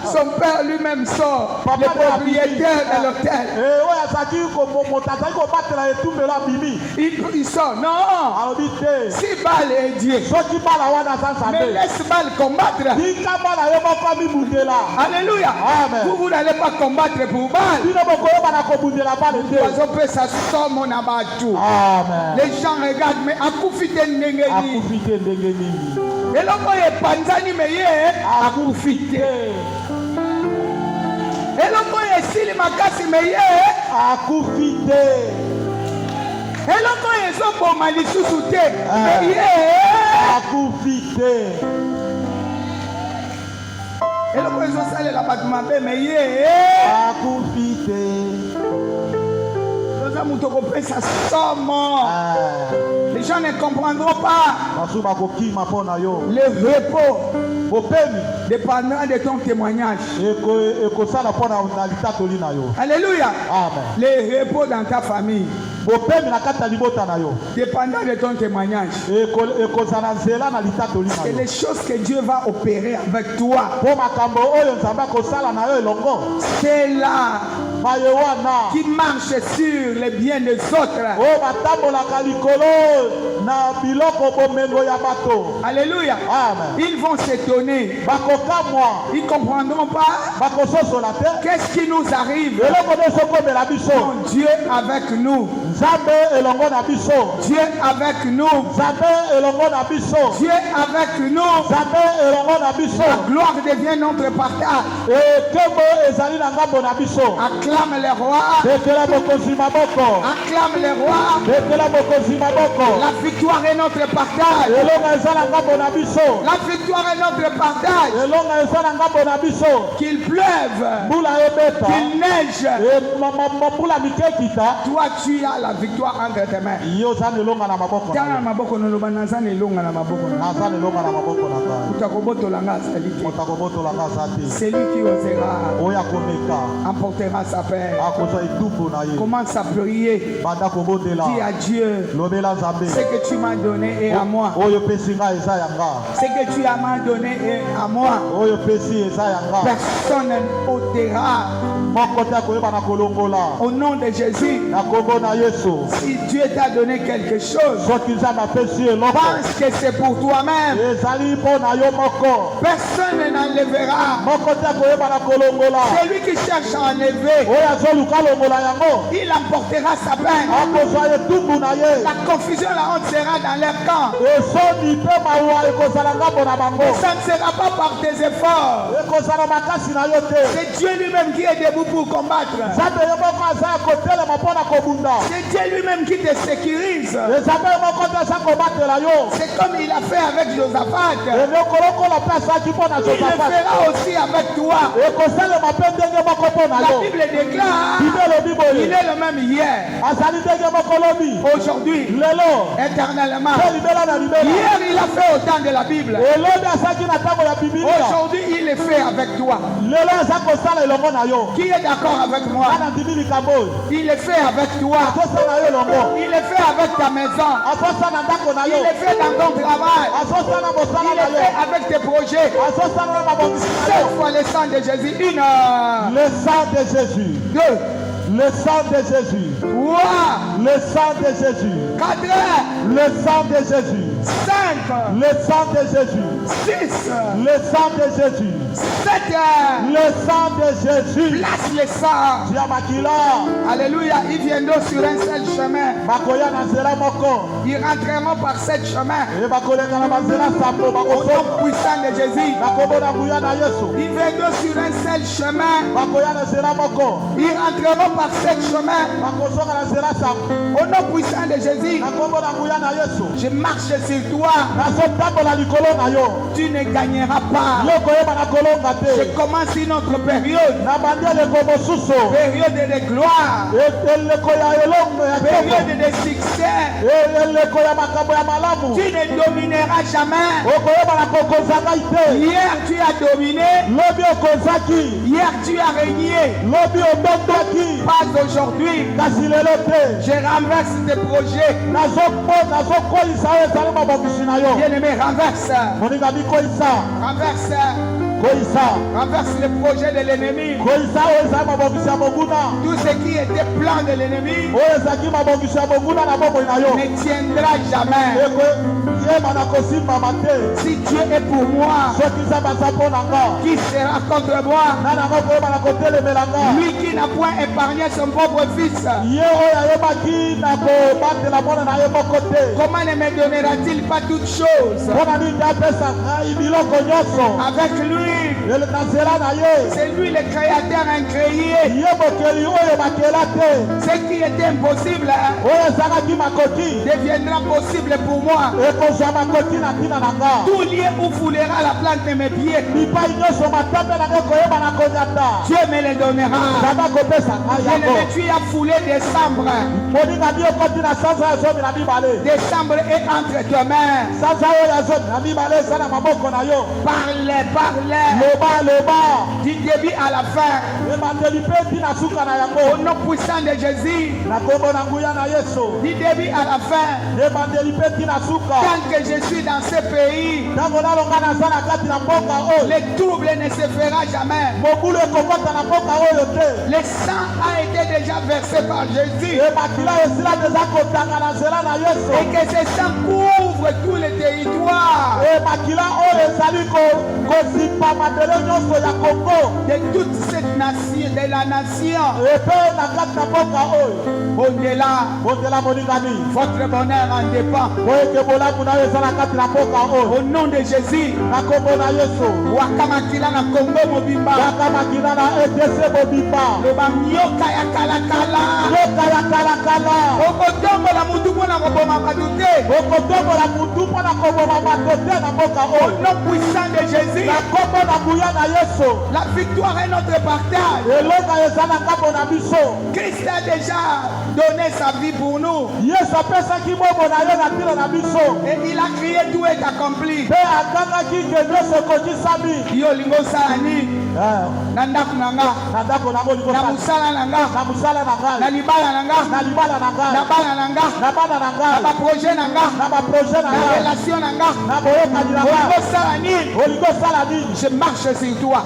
Son père lui-même sort. Le propriétaire de l'hôtel. Il sort. Non. Si balle est Dieu. Mais laisse balle combattre. Alléluia. Amen. Vous n'allez pas combattre pour balle. Les gens regardent, mais Akufite Ndengeni. Et là, quand il est Panzani, mais il est Akufite. Et là, quand il est Sili Makasi, mais il est Akufite. Et là, quand il est Zombo Malisusuté, mais il est Akufite. Et là, quand ils ont salé la bâtiment, mais il est Akufite. Les gens ne comprendront pas le repos dépendant de ton témoignage. Alléluia. Amen. Le repos dans ta famille dépendant de ton témoignage. C'est les choses que Dieu va opérer avec toi. C'est là qui marche sur les biens des autres. Alléluia. Amen. Ils vont s'étonner. Ils ne comprendront pas qu'est-ce qui nous arrive. Non, Dieu avec nous. Dieu avec nous. Dieu avec nous. La gloire devient notre partage. Acclame les rois. Acclame les rois. La victoire est notre partage. La victoire est notre partage. Qu'il pleuve, qu'il neige, toi tu as la victoire entre tes mains. Celui qui osera emportera sa paix. Commence à prier. Dis à Dieu, ce que tu m'as donné est à moi. Ce que tu m'as donné est à moi. Personne n'ôtera. Au nom de Jésus, si Dieu t'a donné quelque chose, pense que c'est pour toi-même. Personne n'enlèvera. Celui qui cherche à enlever, il emportera sa peine. La confusion, la honte sera dans leur camp. Ça ne sera pas par tes efforts. C'est Dieu lui-même qui est debout pour combattre. C'est Dieu lui-même qui te sécurise. C'est comme il a fait avec Josaphat. Il a fera aussi avec toi. La Bible déclare il est le même hier, aujourd'hui, éternellement. Hier il a fait autant de la Bible. Aujourd'hui il le fait avec toi. Qui est d'accord avec moi? Il le fait avec toi. Il le fait avec ta maison. Il le fait dans ton travail. Il le fait avec tes projets. Cette fois le sang de Jésus. Le sang de Jésus. 2. Le sang de Jésus. 3. Le sang de Jésus. 4. Le sang de Jésus. 5. Le sang de Jésus. 6. Le sang de Jésus. 7. Le sang de Jésus. Place le sang. Alléluia. Ils viendront sur un seul chemin. Ils rentreront par sept chemins. Au nom puissant de Jésus. Ils viendront sur un seul chemin. Ils rentreront par sept chemins. Au nom puissant de Jésus. Je marche sur toi. Tu ne gagneras pas. Je commence une autre période. Période de gloire. Période de succès. Tu ne domineras jamais. Hier tu as dominé. Hier tu as régné. Pas aujourd'hui. Je renverse tes projets. Bien-aimé, renverse. Renverse le projet de l'ennemi. Tout ce qui était plan de l'ennemi ne tiendra jamais. Si Dieu est pour moi, qui sera contre moi? Lui qui n'a point épargné son propre fils, comment ne me donnera-t-il pas toutes choses? Avec lui, c'est lui le créateur incréé. Ce qui était impossible deviendra possible pour moi. Tout lieu où foulera la plante de mes pieds, Dieu me le donnera. Bien-aimé, tu as foulé décembre. Décembre est entre tes mains. Parle. Du début à la fin. Au nom puissant de Jésus. Du début à la fin. Tant que je suis dans ce pays, le trouble ne se fera jamais. Le sang a été déjà versé par Jésus. Et que ce sang couvre tout le territoire. De toute cette nation, de la nation. Au-delà, votre bonheur en dépend. Au nom de Jésus. Wakamakila na Congo mobimba. Lobamioka ya kalakala. Okotombola mutu pona koboma batute. Au nom puissant de Jésus. La victoire est notre partage. Christ a déjà donné sa vie pour nous. Et il a crié, tout est accompli. Yo lingo salani. Na ndako nanga. Na musala nanga. Na libala nanga. Na bana nanga. Na ba projet nanga. Na relation nanga. Lingo salani. Je marche sur toi.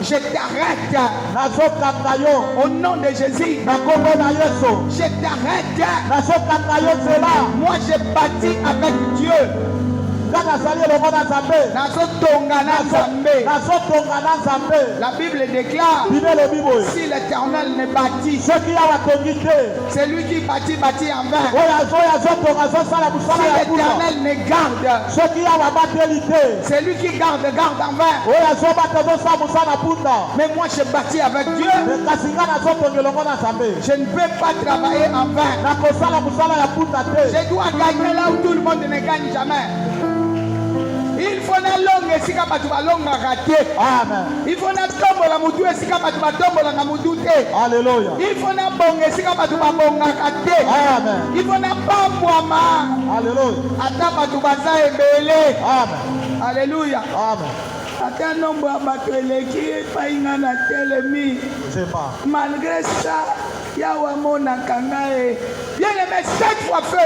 Je t'arrête. Au nom de Jésus. Je t'arrête. Moi je bâtis avec Dieu. La Bible déclare, si l'Éternel ne bâtit, c'est lui qui bâtit en vain. Si l'Éternel ne garde, c'est lui qui garde en vain. Mais moi je bâtis avec Dieu. Je ne peux pas travailler en vain. Je dois gagner là où tout le monde ne gagne jamais. Il faut na longue esika batu balongaka te. Amen. Il faut na tombola mutu esika batu batombolaka mutu te. Alléluia. Il faut na bonga esika batu babongaka te. Amen. Il faut na bambwama. Alléluia. Ata batu baza ebele. Amen. Alléluia. Amen. Ata nombre ya bato eleki epai nga na telemi. Malgré ça, Yahweh amonaka ngai. Bien aimé, 7 fois feu. 1,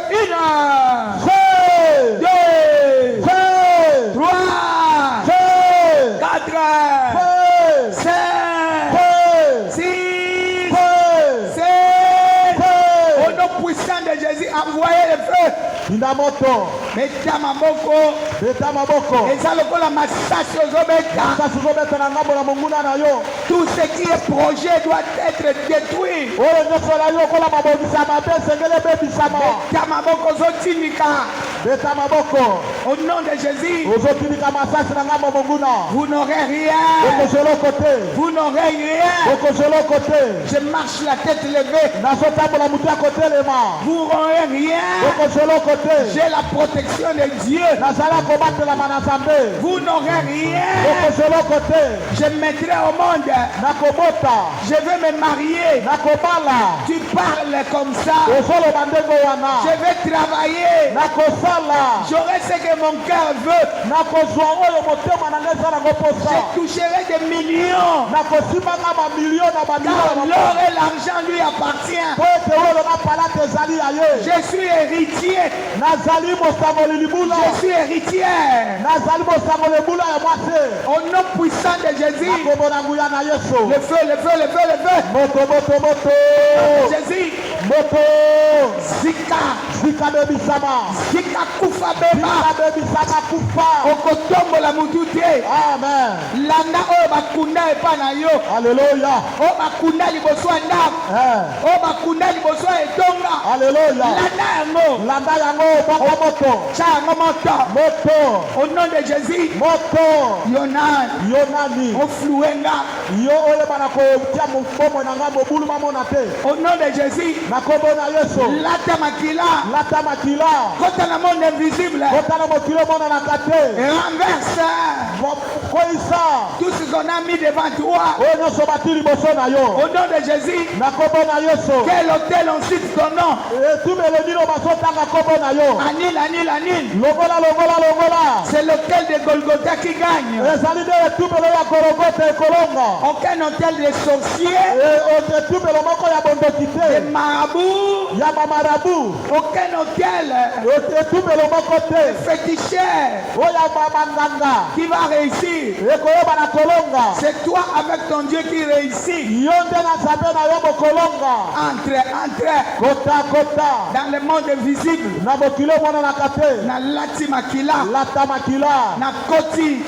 2, 3, 4, 5, 6, 7. Au nom puissant de Jésus, envoyez le feu. Minamoto. Beta maboko. Beta maboko. Eza lokola masasi ozobeta. Masasi ozobeta na ngambo na monguna na yo. Tout ce qui est projet doit être détruit. Oyo nyonso na yo kola mabongisa mabe sengele bebisama. Beta maboko ozotindika. Beta maboko. Au nom de Jésus. Ozotindika masasi na ngambo monguna. Vous n'aurez rien. Okozolo côté. Vous n'aurez rien. Okozolo côté. Je marche la tête levée. Nazotambola mutu ya côté lema. Vous n'aurez rien. Okozolo côté. J'ai la protection de Dieu. Vous n'aurez rien. Je mettrai au monde. Je vais me marier. Tu parles comme ça. Je vais travailler. J'aurai ce que mon cœur veut. Je toucherai des millions. Car l'or et l'argent lui appartient. Je suis héritier. Je suis héritière. Au nom puissant de Jésus. Le feu, le feu, le feu, le feu. Jésus. Zika. Zika kufa beba. Okotombo la mutute. Amen. Landa o bakunda epana yo. Alléluia. O bakunda liboso ndam. O bakunda liboso etonga. Alléluia. Landa yango. Moto. Au nom de Jésus. Moto. Yonani. Ofluenga. Yo oye banako tia mbomo na ngambo bulu mamona te. Au nom de Jésus. Nakombo na Yesu. Lata makila. Lata makila. Kota na monde invisible. Kota na mokilo mona na kate. Renverse. Koisa. Tout ce qu'on a mis devant toi. Oye nyoso batili boso na yo. Au nom de Jésus. Nakombo na Yesu. Quel hôtel on cite ton nom. Et tu me le dis au basotanga kombo na yo. Anil. Longola. C'est l'hôtel de Golgotha qui gagne. Aucun hôtel de sorciers. De marabouts. Aucun hôtel de féticheur qui va réussir. C'est toi avec ton Dieu qui réussit. Entre. Dans le monde invisible. Na lati makila. Na koti.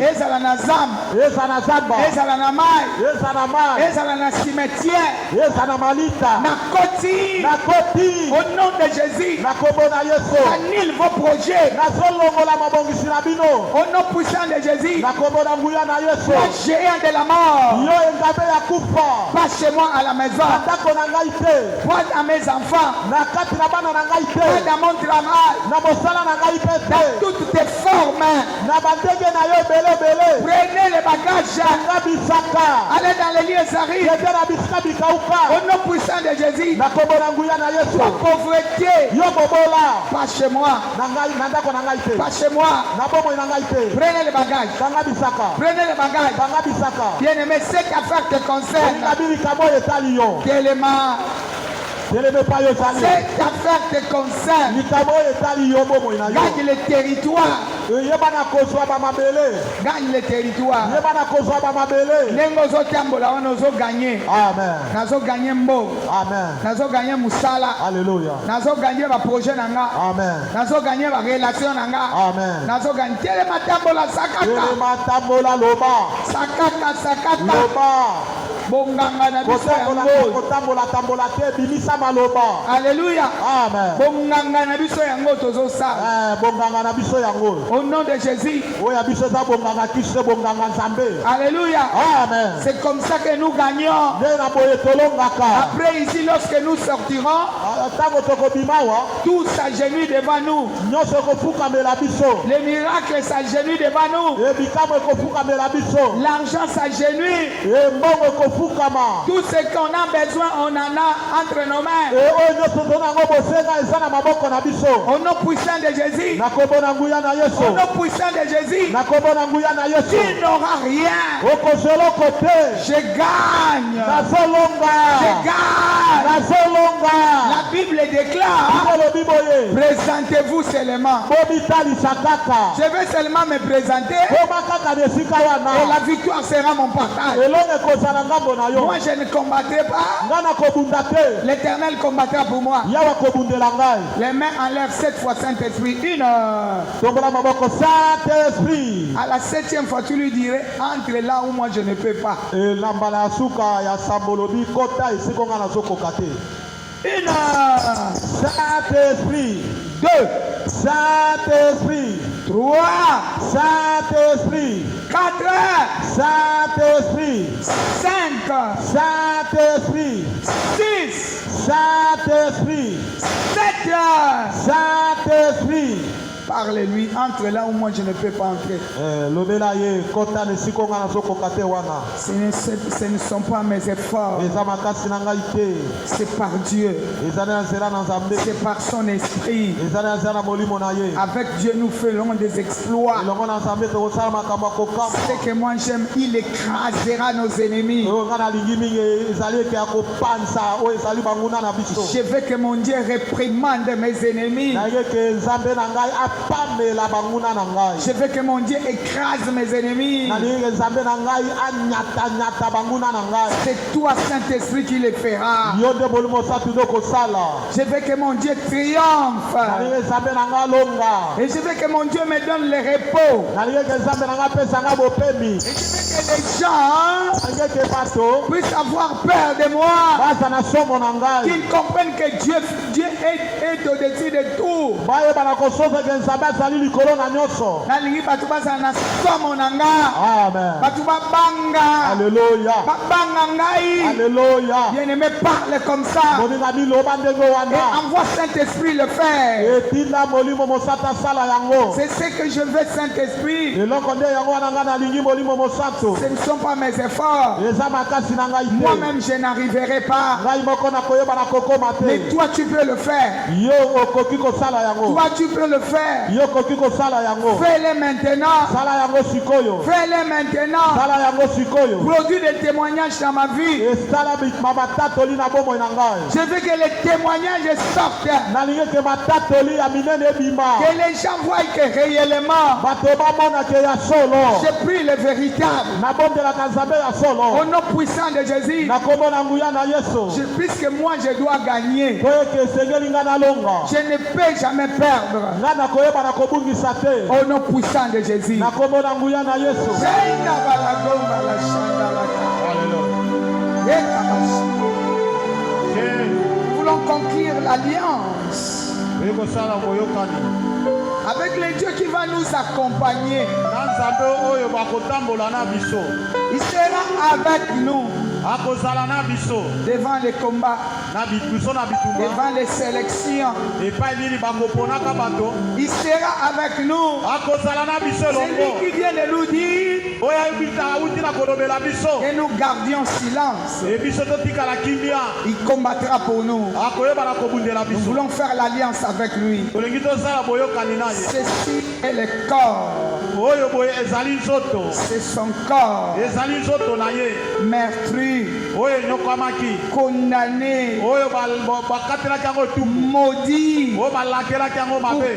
Ezala na zamba. Ezala na mai. Ezala na cimetière. Na koti. Au nom de Jésus. Annule vos projets. Au nom puissant de Jésus. Le géant de la mort. Pas chez moi à la maison. Pas à mes enfants. Pas dans mon travail. Dans toutes tes formes. Prenez les bagages. Allez dans les lieux arides. Au nom puissant de Jésus. La pauvreté. Pas chez moi. Pas chez moi. Prenez les bagages. Prenez les bagages. Bien-aimé, cette affaire te concerne. Tellement. Cette affaire te concerne. Gagne le territoire. Gagne le territoire. Nengo tambola on ozo gagner. Amen. Nazo gagner mbo. Amen. Nazo gagner musala. Alléluia. Nazo gagner ba projet nanga. Amen. Nazo gagner ba relation nanga. Amen. Nazo gagner tele matambola sakata. Tele matambola loba. sakaka sakaka loba bonganga na biso ya ngolo tambola te bimisa maloba. Alléluia. Amen. Bonganga na biso ya ngolo tozosala. Bonganga na biso ya ngolo. Au nom de Jésus. Oya biso za bonganga kise bonganga nzambe. Alléluia. Amen. C'est comme ça que nous gagnons. Nena boye tolongaka. Après ici lorsque nous sortirons, tango tokobimawa tout s'agenouille devant nous. nyonso kofukamela biso. Les miracles s'agenouillent devant nous. Ebikamo ekofukamela biso. L'argent s'agenouille. Mbongo ekofukama. Tout ce qu'on a besoin, on en a entre nos mains. Oyo nyonso tozonango bosenga eza na maboko na biso. Au nom puissant de Jésus. Na kombo na nguya na Yesu. Au nom puissant de Jésus. Na kombo na nguya na Yesu. Tu n'auras rien. Okozeloko te. Je gagne. Nazolonga. Je gagne. Nazolonga. La Bible déclare. Présentez-vous seulement. Je vais seulement me présenter. Et la victoire sera mon partage. Moi je ne combattrai pas. L'Éternel combattra pour moi. Les mains en l'air 7 fois Saint-Esprit. Une. À la 7e fois tu lui dirais entre là où moi je ne peux pas. Une. Saint-Esprit. 2. Saint-Esprit. 3. Saint-Esprit. 4. Saint-Esprit. 5. Saint-Esprit. 6. Saint-Esprit. 7. Saint-Esprit. Parle-lui, entre là où moi je ne peux pas entrer. Ce ne sont pas mes efforts. C'est par Dieu. C'est par son esprit. Avec Dieu nous ferons des exploits. Ce que moi j'aime, il écrasera nos ennemis. Je veux que mon Dieu réprimande mes ennemis. Je veux que mon Dieu écrase mes ennemis. C'est toi, Saint-Esprit, qui le fera. Je veux que mon Dieu triomphe. Et je veux que mon Dieu me donne le repos. Et je veux que les gens puissent avoir peur de moi. Qu'ils comprennent que Dieu est au-dessus de tout. Nalingi batu bazana somo nanga. Amen. Batu babanga. Alléluia. Babanga ngai. Alléluia. Bien-aimé, parle comme ça. Et envoie Saint-Esprit le faire. C'est ce que je veux, Saint-Esprit. Ce ne sont pas mes efforts. Moi-même, je n'arriverai pas. Mais toi, tu peux le faire. Toi, tu peux le faire. Fais-le maintenant. Fais-le maintenant. Produis des témoignages dans ma vie. Je veux que les témoignages sortent. Que les gens voient que réellement j'ai pris le véritable. Au nom puissant de Jésus. Puisque moi je dois gagner. Je ne peux jamais perdre. Au nom puissant de Jésus. Nous voulons conclure l'alliance avec le Dieu qui va nous accompagner. Il sera avec nous devant les combats, devant les sélections. Il sera avec nous. C'est lui qui vient de nous dire que nous gardions silence. Il combattra pour nous. Nous voulons faire l'alliance avec lui. Ceci est le corps. C'est son corps. Meurtri, condamné, maudit pour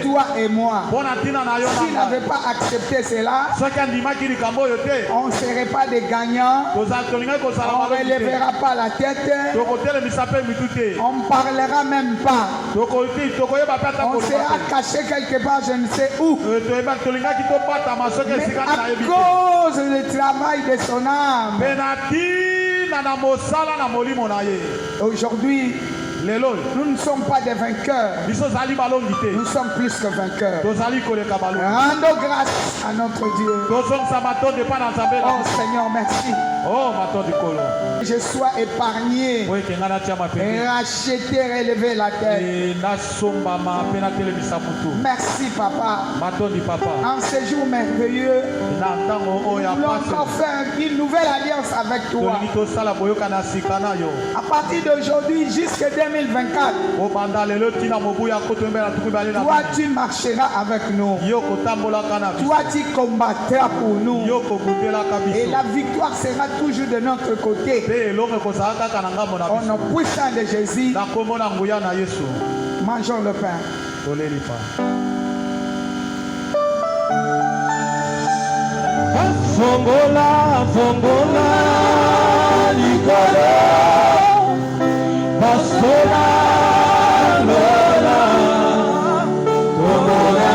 toi et moi. S'il n'avait pas accepté cela, on ne serait pas des gagnants. On ne relèvera pas la tête. On ne parlera même pas. On sera caché quelque part, je ne sais où. cause du travail de son âme. Aujourd'hui, nous ne sommes pas des vainqueurs. Nous sommes plus que vainqueurs. Rendons grâce à notre Dieu. Oh Seigneur, merci. Je sois épargné, racheté, relevé la tête. Merci Papa. En ce jour merveilleux, nous voulons encore faire une nouvelle alliance avec toi. À partir d'aujourd'hui jusqu'à 2024, toi tu marcheras avec nous. Toi tu combattras pour nous. Et la victoire sera toujours de notre côté. Au nom puissant de Jésus, mangeons le pain. Fongola, fongola, Nicola, Pasola, Lola, Fongola,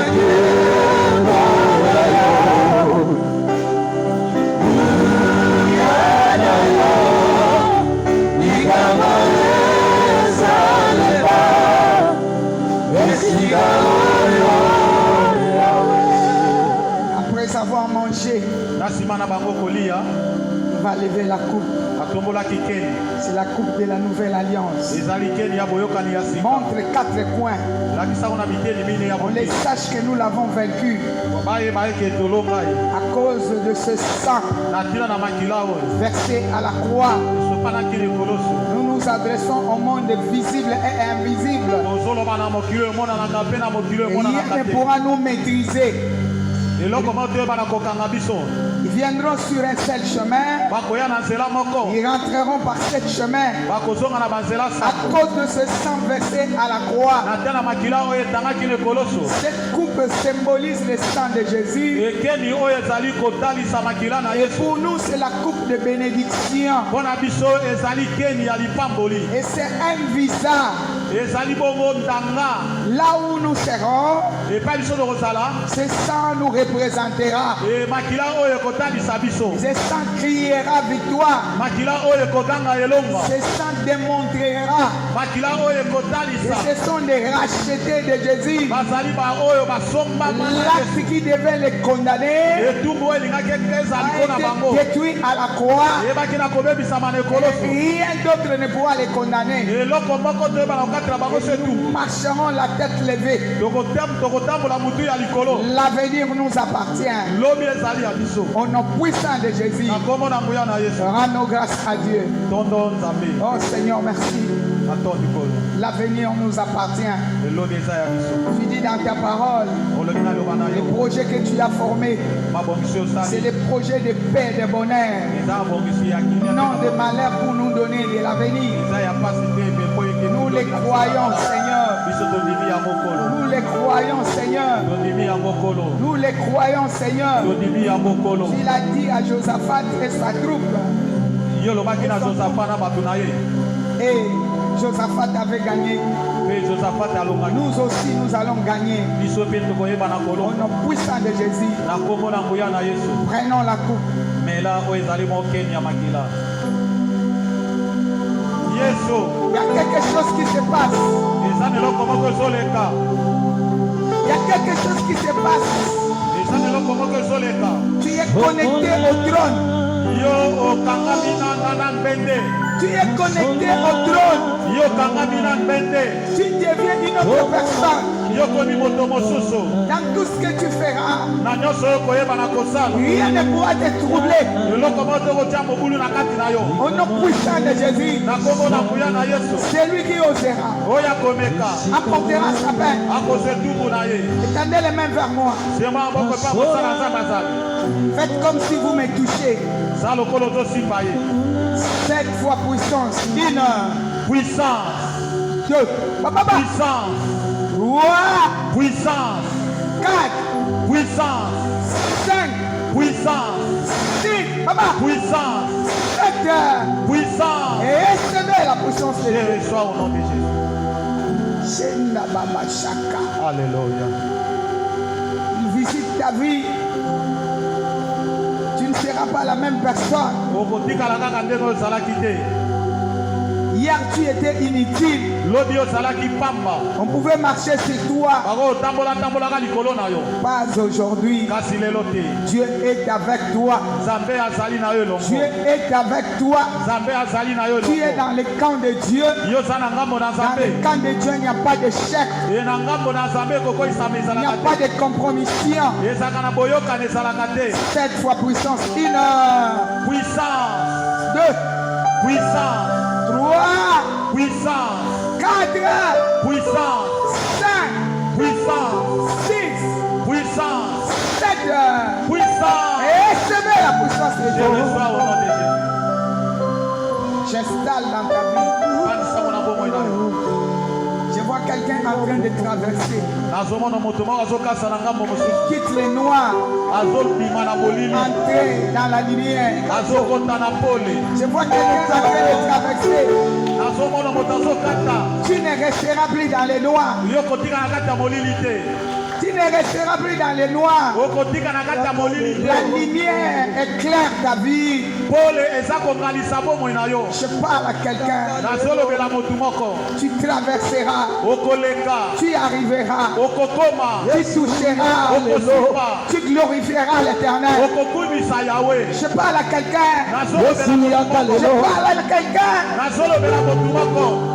Après avoir mangé, on va lever la coupe. C'est la coupe de la nouvelle alliance. Montre 4 coins. On les sache que nous l'avons vaincu à cause de ce sang versé à la croix. Nous nous adressons au monde visible et invisible. Rien ne pourra nous maîtriser. Ils viendront sur un seul chemin. Ils rentreront par ce chemin. À cause de ce sang versé à la croix. Cette coupe symbolise le sang de Jésus. Et pour nous, c'est la coupe de bénédiction. Et c'est un visa. Là où nous serons, ce sang nous représentera. Ce sang criera victoire. Ce sang démontrera que ce sont des rachetés de Jésus. L'acte qui devait les condamner a été détruit à la croix. Et rien d'autre ne pourra les condamner. Nous marcherons la tête levée. L'avenir nous appartient. Au nom puissant de Jésus, rendons grâce à Dieu. Oh Seigneur, merci. L'avenir nous appartient. Tu dis dans ta parole, les projets que tu as formés, c'est des projets de paix, de bonheur, non de malheur pour nous donner de l'avenir. Nous les croyons, Seigneur. Nous les croyons, Seigneur. Nous les croyons, Seigneur. Il a dit à Josaphat et sa troupe. Et Josaphat avait gagné. Nous aussi, nous allons gagner. Au nom puissant de Jésus, prenons la coupe. Il y a quelque chose qui se passe. Il y a quelque chose qui se passe. Tu es connecté au trône. Tu es connecté au trône. Tu deviens une autre personne. Dans tout ce que tu feras, rien ne pourra te troubler. Au nom puissant de Jésus, c'est lui qui osera, apportera sa paix. Étendez les mains vers moi. Faites comme si vous me touchez. 7 fois puissance. 1. Puissance. 2. Puissance. 3. Puissance. 4. Puissance. 5. Puissance. 6. Puissance. 7. Puissance. Et recevez la puissance de Dieu. Reçois au nom de Jésus. Alléluia. Alléluia. Il visite ta vie. pas la même personne. Hier tu étais inutile. On pouvait marcher sur toi. Pas aujourd'hui. Dieu est avec toi. Dieu est avec toi. Tu es dans le camp de Dieu. Dans le camp de Dieu, il n'y a pas d'échec. Il n'y a pas de compromission. 7 fois puissance. 1, Puissance. 2, Puissance. 3, Puissance. 4, Puissance. 5, Puissance. 6, Puissance. 7. Puissance. Et recevez la puissance de Je Dieu. reçois au nom de Jésus. J'installe dans ta vie. Je vois quelqu'un en train de traverser. Quitte les noirs. Entrer dans la lumière. Je vois quelqu'un en train de traverser. Tu ne resteras plus dans les noirs. Tu ne resteras plus dans les noirs. La lumière éclaire ta vie. Je parle à quelqu'un. Tu traverseras. Tu arriveras. Tu toucheras. Tu glorifieras l'Éternel. Je parle à quelqu'un. Je parle à quelqu'un.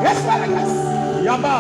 Reste à la grâce. Yamba.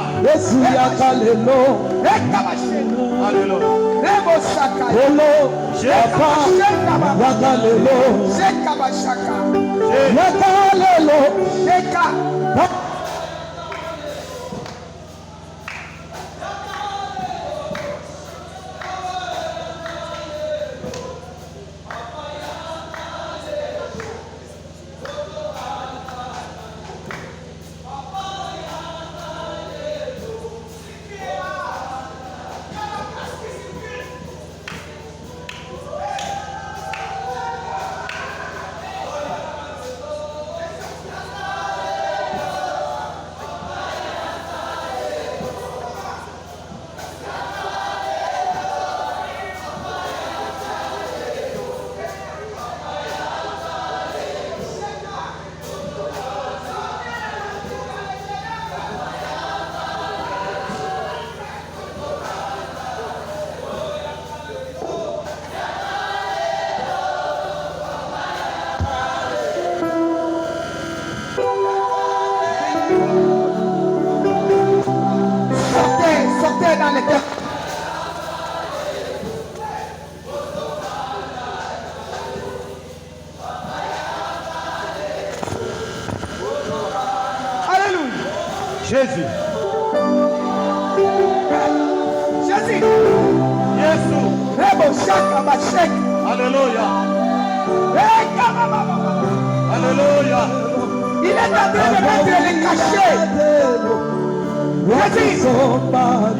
Sortez dans les terres. Alléluia. Jésus. Jésus. Jésus. Alléluia. Alléluia. Il est en train de mettre les cachets.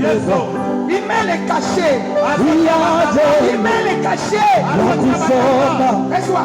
Jésus. Il met les cachets. Il met les cachets. Laisse-moi.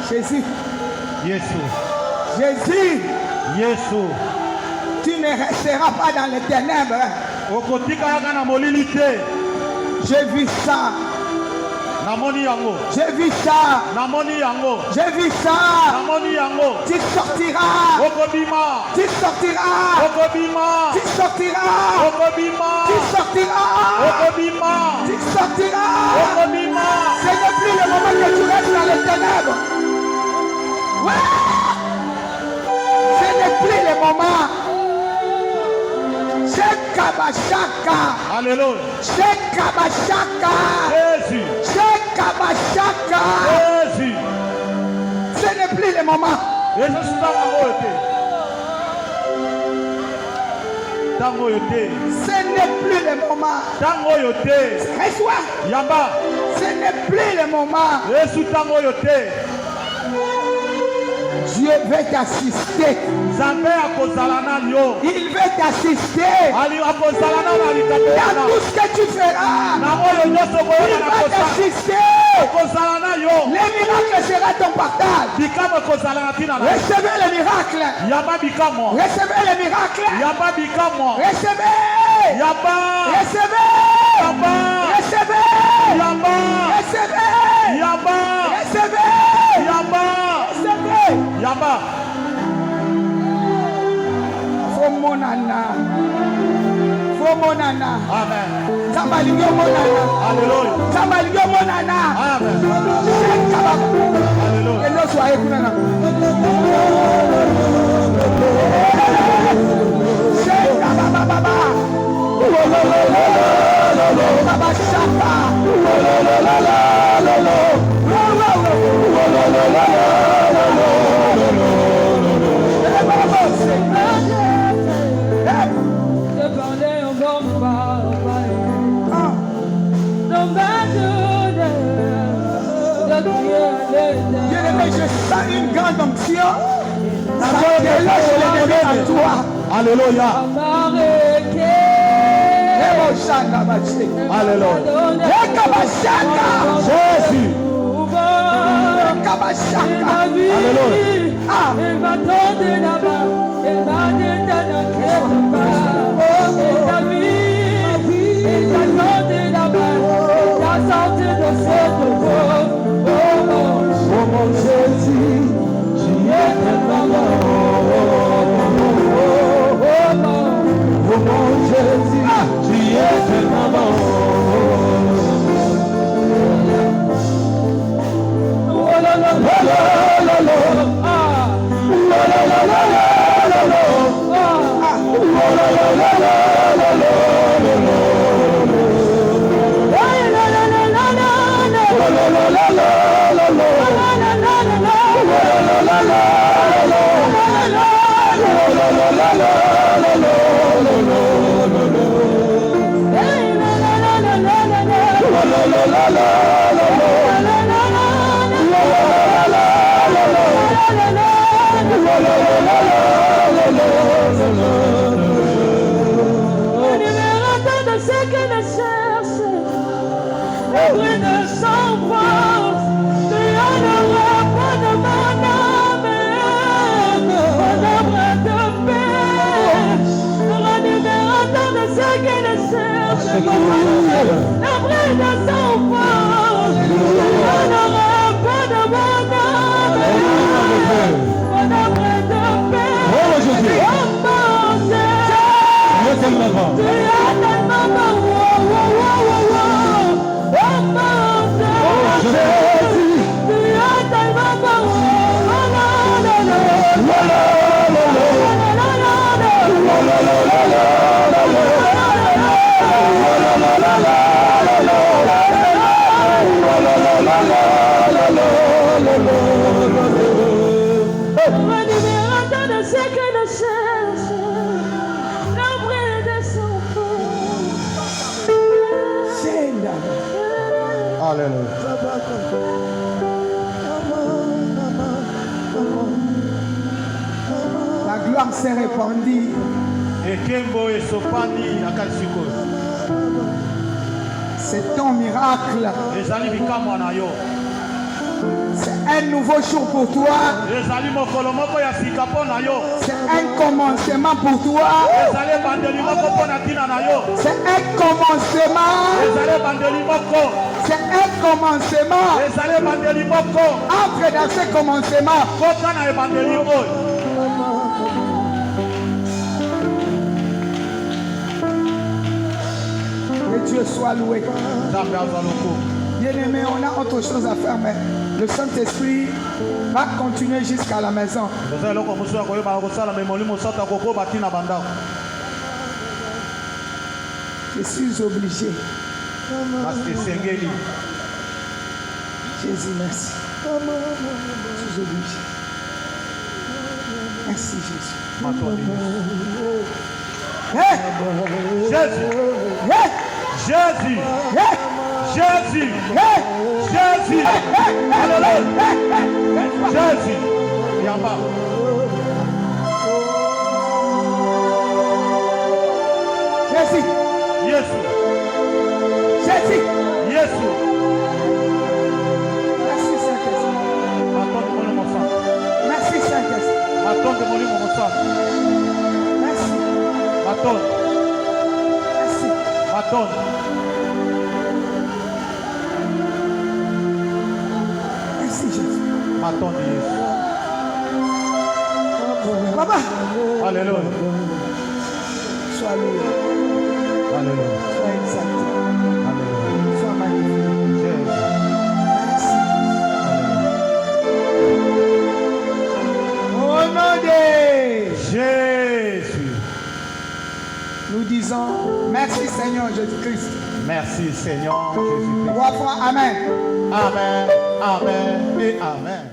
Jésus. Jésus. Jésus. Tu ne resteras pas dans les ténèbres. J'ai vu ça. J'ai vu ça. J'ai vu ça. Tu sortiras. Tu sortiras. Tu sortiras. Tu sortiras. Tu sortiras. Ce n'est plus le moment que tu restes dans les ténèbres. Ouais. Ce n'est plus le moment. Shekabashaka. Alléluia. Shekabashaka. Jésus. Shekabashaka. Jésus. Ce n'est plus le moment. Ce n'est plus le moment. Reçois. Ce n'est plus le moment. Dieu veut t'assister. Il veut t'assister. Dans tout ce que tu feras, il va t'assister. Les miracles sera ton partage. Recevez les miracles. Recevez les miracles. Recevez. Recevez. Recevez. Recevez. Yaba. Fomonana. Amen. Sambalingo monana. Alléluia. Sambalingo monana. Amen. Alléluia. Et nous soyez kunana. Baba. Baba Shaka. Bien-aimé, je sens une grande onction. Ça déloge l'ennemi en toi. Alléluia. Alléluia. Jésus. La gloire s'est répandue. C'est ton miracle. C'est un nouveau jour pour toi. C'est un commencement pour toi. C'est un commencement. C'est un commencement. Entre dans ce commencement. Que Dieu soit loué. Bien-aimé, on a autre chose à faire, mais le Saint-Esprit va continuer jusqu'à la maison. Je suis obligé. Jésus, merci. Je suis obligé. Merci, Jésus. Hey! Jésus. Hey! Jésus. Hey! Jésus. Hey! Jésus. Alléluia. Jésus. Yamba. Jésus. Jésus. Jésus. Jésus. Merci, Saint-Esprit. Merci, Saint-Esprit. Merci. Merci. Merci, Jésus. Papa. Alléluia. Sois loué. Alléluia. Sois exalté. Alléluia. Sois magnifié. Merci. Au nom de Jésus. nous disons merci Seigneur Jésus-Christ. Merci Seigneur Jésus-Christ. 3 fois Amen. Amen, amen et amen.